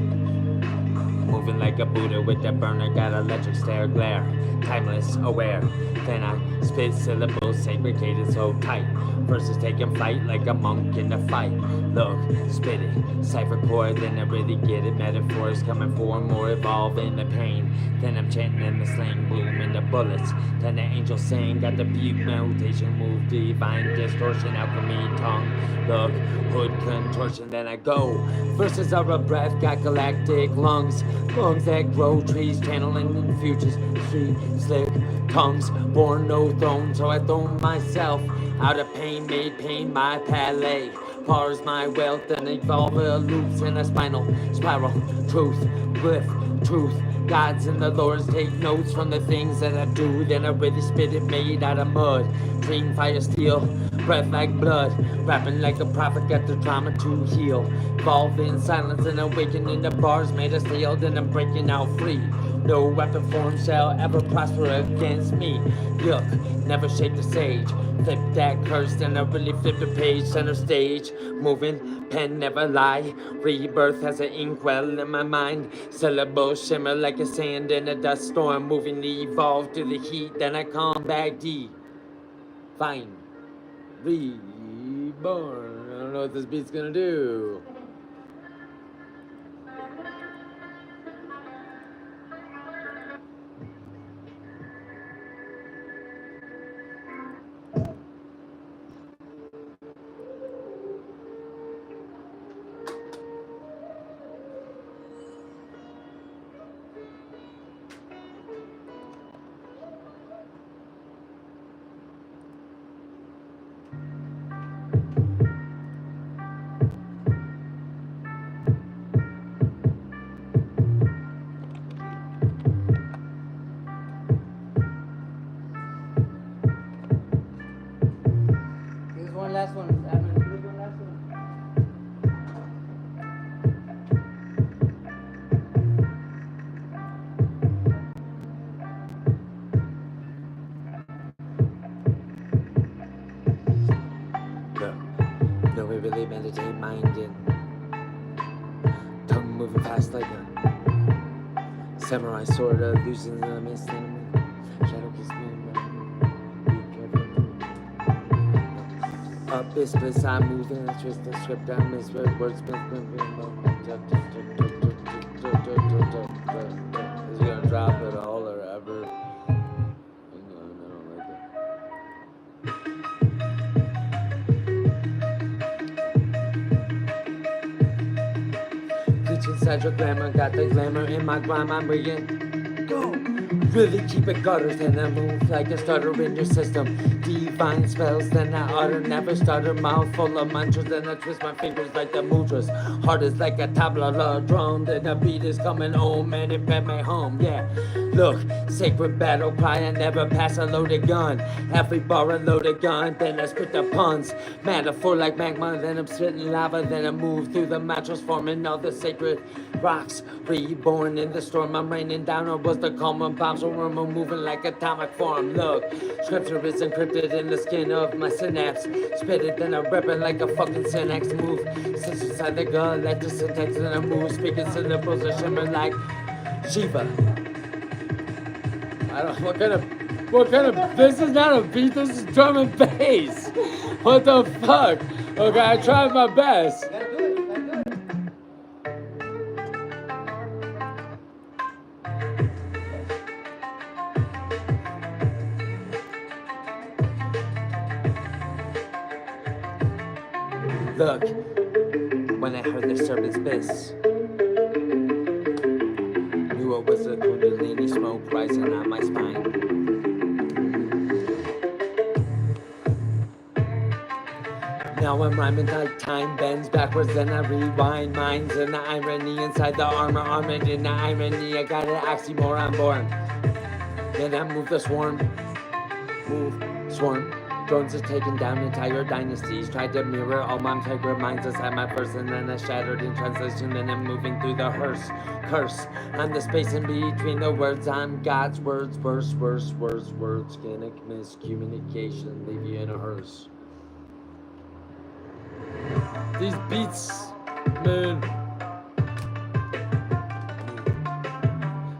Speaker 2: Moving like a Buddha with the burner, got electric stare glare. Timeless, aware. Then I spit syllables, segregated so tight. Verses taking flight like a monk in a fight. Look, spit it, cipher chord, then I really get it. Metaphors coming for more, evolving the pain. Then I'm chanting in the slang, blooming the bullets. Then the angels sing, got the buke meditation move, divine distortion, alchemy, tongue. Look, hood contortion, then I go. Verses are a breath, got galactic lungs. Lungs that grow trees, channeling in futures. Street, slick tongues, born no throne, so I throw myself out of pain, made pain my palette. Pars my wealth and evolve loops in a spinal spiral. Truth, glyph, truth. Gods and the lords take notes from the things that I do. Then I really spit it made out of mud. Dream, fire, steel, breath like blood. Rapping like a prophet, got the trauma to heal. Evolve in silence and awakening the bars made of steel. Then I'm breaking out free. No weapon form shall ever prosper against me. Yuck, never shake the sage. Flip that curse, then I really flip the page. Center stage, moving, pen never lie. Rebirth has an inkwell in my mind. Syllables shimmer like a sand in a dust storm. Moving, evolve to the heat, then I come back deep. Fine, reborn. I don't know what this beat's gonna do.
Speaker 4: Here's one last one. Admin, here's one last one.
Speaker 2: No, we really meditate mind in. Tongue moving fast like a samurai sword, losing the mist. Shadow kiss me. Up is bliss, I'm moving, I twist the script, I misread words, is he gonna drop it all or ever? No, I don't like it. Glitch inside your glamour, got the glamour in my grime, I'm bringing. Go! Really keep it gutters, then I move like a starter in your system. Divine spells, then I utter, never stutter. Mouth full of mantras, then I twist my fingers like the mudras. Heart is like a tabla la drum, then the beat is coming home and it bent me home. Yeah, look, sacred battle cry, I never pass a loaded gun. Every bar a loaded gun, then I spit the puns. Metaphor like magma, then I'm spitting lava, then I move through the mantras, forming all the sacred rocks. Reborn in the storm, I'm raining down, or was the calm when bombs were moving like atomic form. Look, scripture is encrypted in the skin of my synapse. Spit it, then I rip it like a fucking syntax move. Sits inside the gun, like the syntax, then I move. Speaking syllables that shimmer like Shiva. I don't, what kind of, this is not a beat, this is drum and bass. What the fuck? Okay, I tried my best.
Speaker 4: You gotta do it. You gotta do it.
Speaker 2: Look, when I heard the serpent's hiss, knew it was a kundalini smoke rising on my spine. Now I'm rhyming like time bends backwards, then I rewind minds and the irony inside the armor, armored in the irony. I got an oxymoron born. Then I move the swarm, swarm. Drones are taking down entire dynasties. Tried to mirror all my sacred minds inside my verse, and then I shattered in translation. Then I'm moving through the curse. I'm the space in between the words. I'm God's words, words. Organic miscommunication, leave you in a hearse. These beats, man.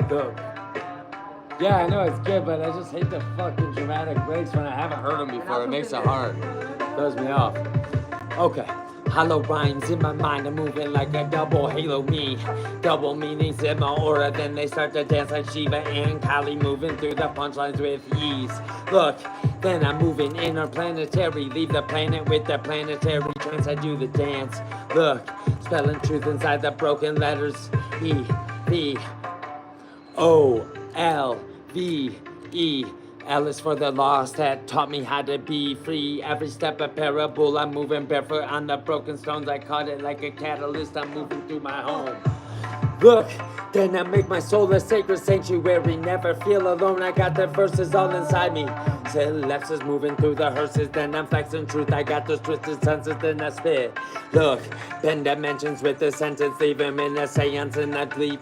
Speaker 2: Look. Yeah, I know it's good, but I just hate the fucking dramatic breaks when I haven't heard them before. It makes it hard. Throws me off. Okay. Hollow rhymes in my mind, I'm moving like a double halo me. Double meanings in my aura, then they start to dance like Shiva and Kali, moving through the punchlines with ease. Look, then I'm moving interplanetary, leave the planet with the planetary trance, I do the dance. Look, spelling truth inside the broken letters. E-V-O-L-V-E. L is for the lost that taught me how to be free. Every step a parable, I'm moving barefoot on the broken stones. I caught it like a catalyst, I'm moving through my home. Look, then I make my soul a sacred sanctuary. Never feel alone, I got the verses all inside me. Celeste is moving through the hearses, then I'm flexing truth. I got those twisted senses, then I spit. Look, bend dimensions with the sentence, leave him in a seance and I leap.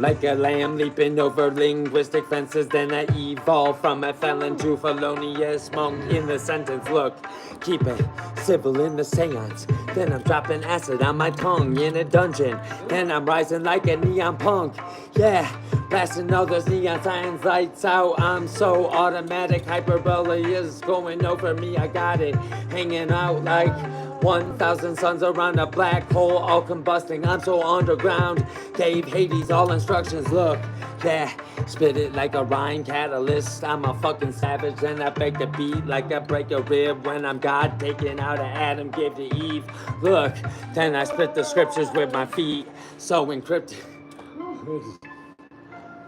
Speaker 2: Like a lamb leaping over linguistic fences, then I evolve from a felon to felonious monk in the sentence. Look, keep it civil in the seance, then I'm dropping acid on my tongue in a dungeon, then I'm rising like a neon punk. Yeah, blasting all those neon signs, lights out. I'm so automatic, hyperbole is going over me. I got it hanging out like 1,000 suns around a black hole, all combusting. I'm so underground. Gave Hades all instructions. Look, yeah, spit it like a rhyme catalyst. I'm a fucking savage, and I break the beat like I break a rib. When I'm God, taking out an Adam, gave to Eve. Look, then I spit the scriptures with my feet, so encrypted.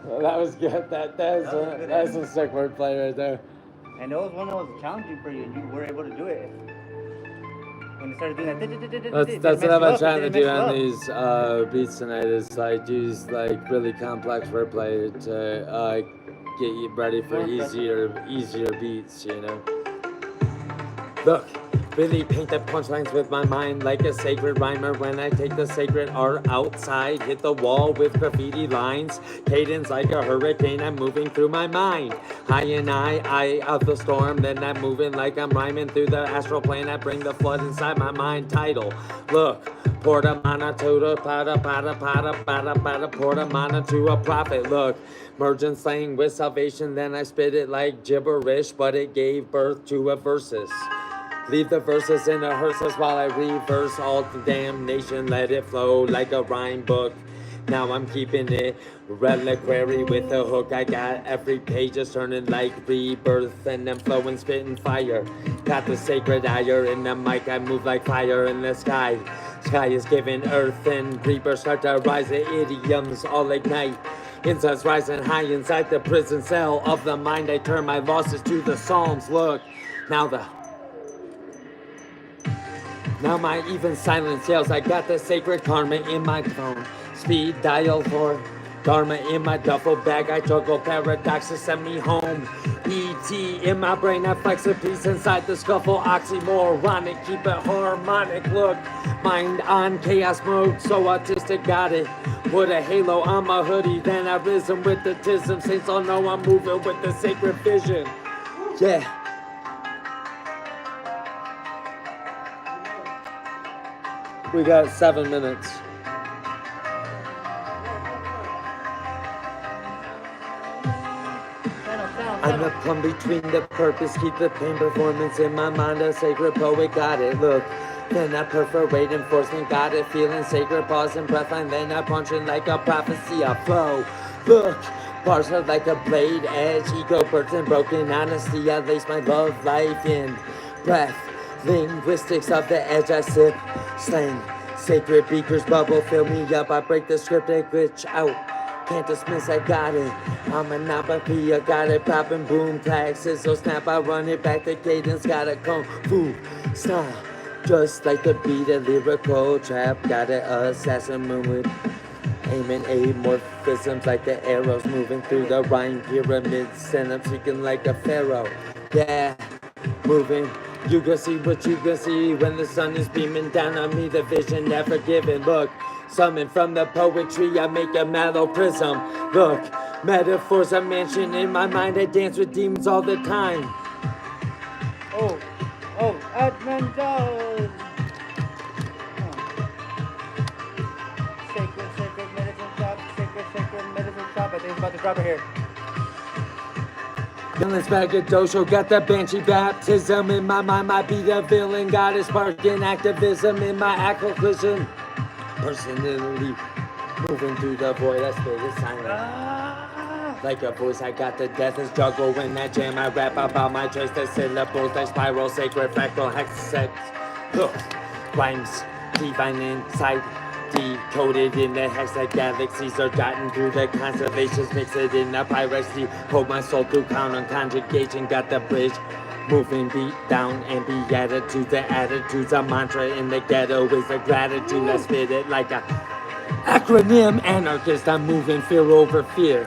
Speaker 2: Well, that was good. That's a sick wordplay right there.
Speaker 4: And it was one that was challenging for you, and you were able to do it. When you started doing that,
Speaker 1: that's what I've been trying to do on these beats tonight. Is like use like really complex wordplay to get you ready for easier beats. You know. Look, really paint the punchlines with my mind like a sacred rhymer. When I take the sacred art outside, hit the wall with graffiti lines. Cadence like a hurricane, I'm moving through my mind. High and eye of the storm, then I'm moving like I'm rhyming through the astral plane. I bring the flood inside my mind. Title, look, porta mana to porta mana to a prophet. Look, merging slang with salvation, then I spit it like gibberish, but it gave birth to a verses. Leave the verses in the hearses while I reverse all the damnation. Let it flow like a rhyme book. Now I'm keeping it reliquary with a hook. I got every page is turning like rebirth, and I'm flowing, spitting fire. Got the sacred ire in the mic. I move like fire in the sky. Sky is giving earth, and reapers start to rise. The idioms all ignite. Incense rising high inside the prison cell of the mind. I turn my losses to the psalms. Look, now my even silence yells. I got the sacred karma in my phone. Speed dial for dharma in my duffel bag. I juggle paradoxes, send me home. E.T. in my brain, I flex a piece inside the scuffle. Oxymoronic, keep it harmonic. Look, mind on chaos mode, so autistic, got it. Put a halo on my hoodie, then I risen with the tism. Saints all know I'm moving with the sacred vision. Yeah. We got 7 minutes. I'm the plumb between the purpose, keep the pain performance in my mind, a sacred poet, got it, look. Then I perforate enforcement, got it, feeling sacred, pause and breathline, then I punch in like a prophecy, I flow. Look, bars are like a blade edge, ego birth and broken honesty, I lace my love life in breath.
Speaker 2: Linguistics of the edge I sip. Slang. Sacred beakers bubble. Fill me up. I break the script and glitch out. Can't dismiss, I got it. I'm an I got it poppin', boom, clack, sizzle, snap. I run it back, the cadence got a kung fu style. Just like the beat, a lyrical trap. Got an assassin moving, aiming amorphisms like the arrows moving through the rhyme pyramids. And I'm speaking like a pharaoh. Yeah, moving. You can see what you can see when the sun is beaming down on me. The vision never given. Look. Summoned from the poetry, I make a mallow prism. Look, metaphors I mention in my mind. I dance with demons all the time.
Speaker 4: Oh, Edmund. Sacred medicine shop. Sacred medicine shop. I think it's about to drop it here.
Speaker 2: Villain's back at Dojo, got the banshee baptism in my mind. Might be the villain, got a spark in activism in my accomplishment. Personality moving through the void, I spit it silent. Like a voice, I got the death and struggle when I jam. I rap about my choice, the syllables, like spiral, sacred, fractal, hexasex. Look, rhymes, divine insight, decoded in the hex like galaxies are gotten through the constellations, mix it in the piracy. Hold my soul through count on conjugation, got the bridge. Moving beat down and be attitudes, the attitudes, a mantra in the ghetto is a gratitude. I spit it like a acronym anarchist. I'm moving fear over fear.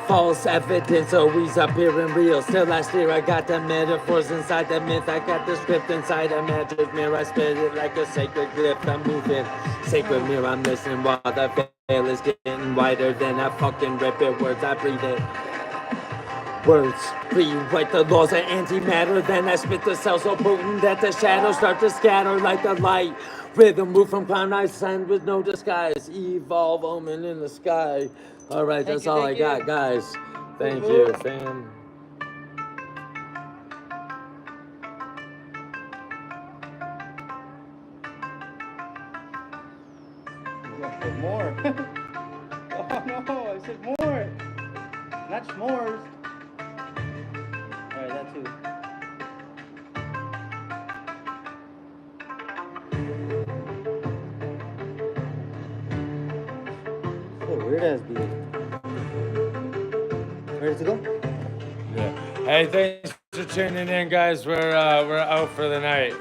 Speaker 2: False evidence always appearing real. Still I steer, I got the metaphors inside the myth. I got the script inside a magic mirror. I spit it like a sacred glyph. I'm moving, sacred mirror. I'm listening while the veil is getting wider than I fucking rip it. Words, I breathe it. Words rewrite the laws of antimatter. Then I spit the cells so potent that the shadows start to scatter like the light. Rhythm move from clown eyes, sand with no disguise. Evolve omen in the sky. All right, that's all I got, guys. Thank you, fam.
Speaker 4: More. Oh no, I said more. Not s'mores. Alright, that too. So weird ass beat. Ready to go?
Speaker 1: Yeah. Hey, thanks for tuning in, guys. We're out for the night.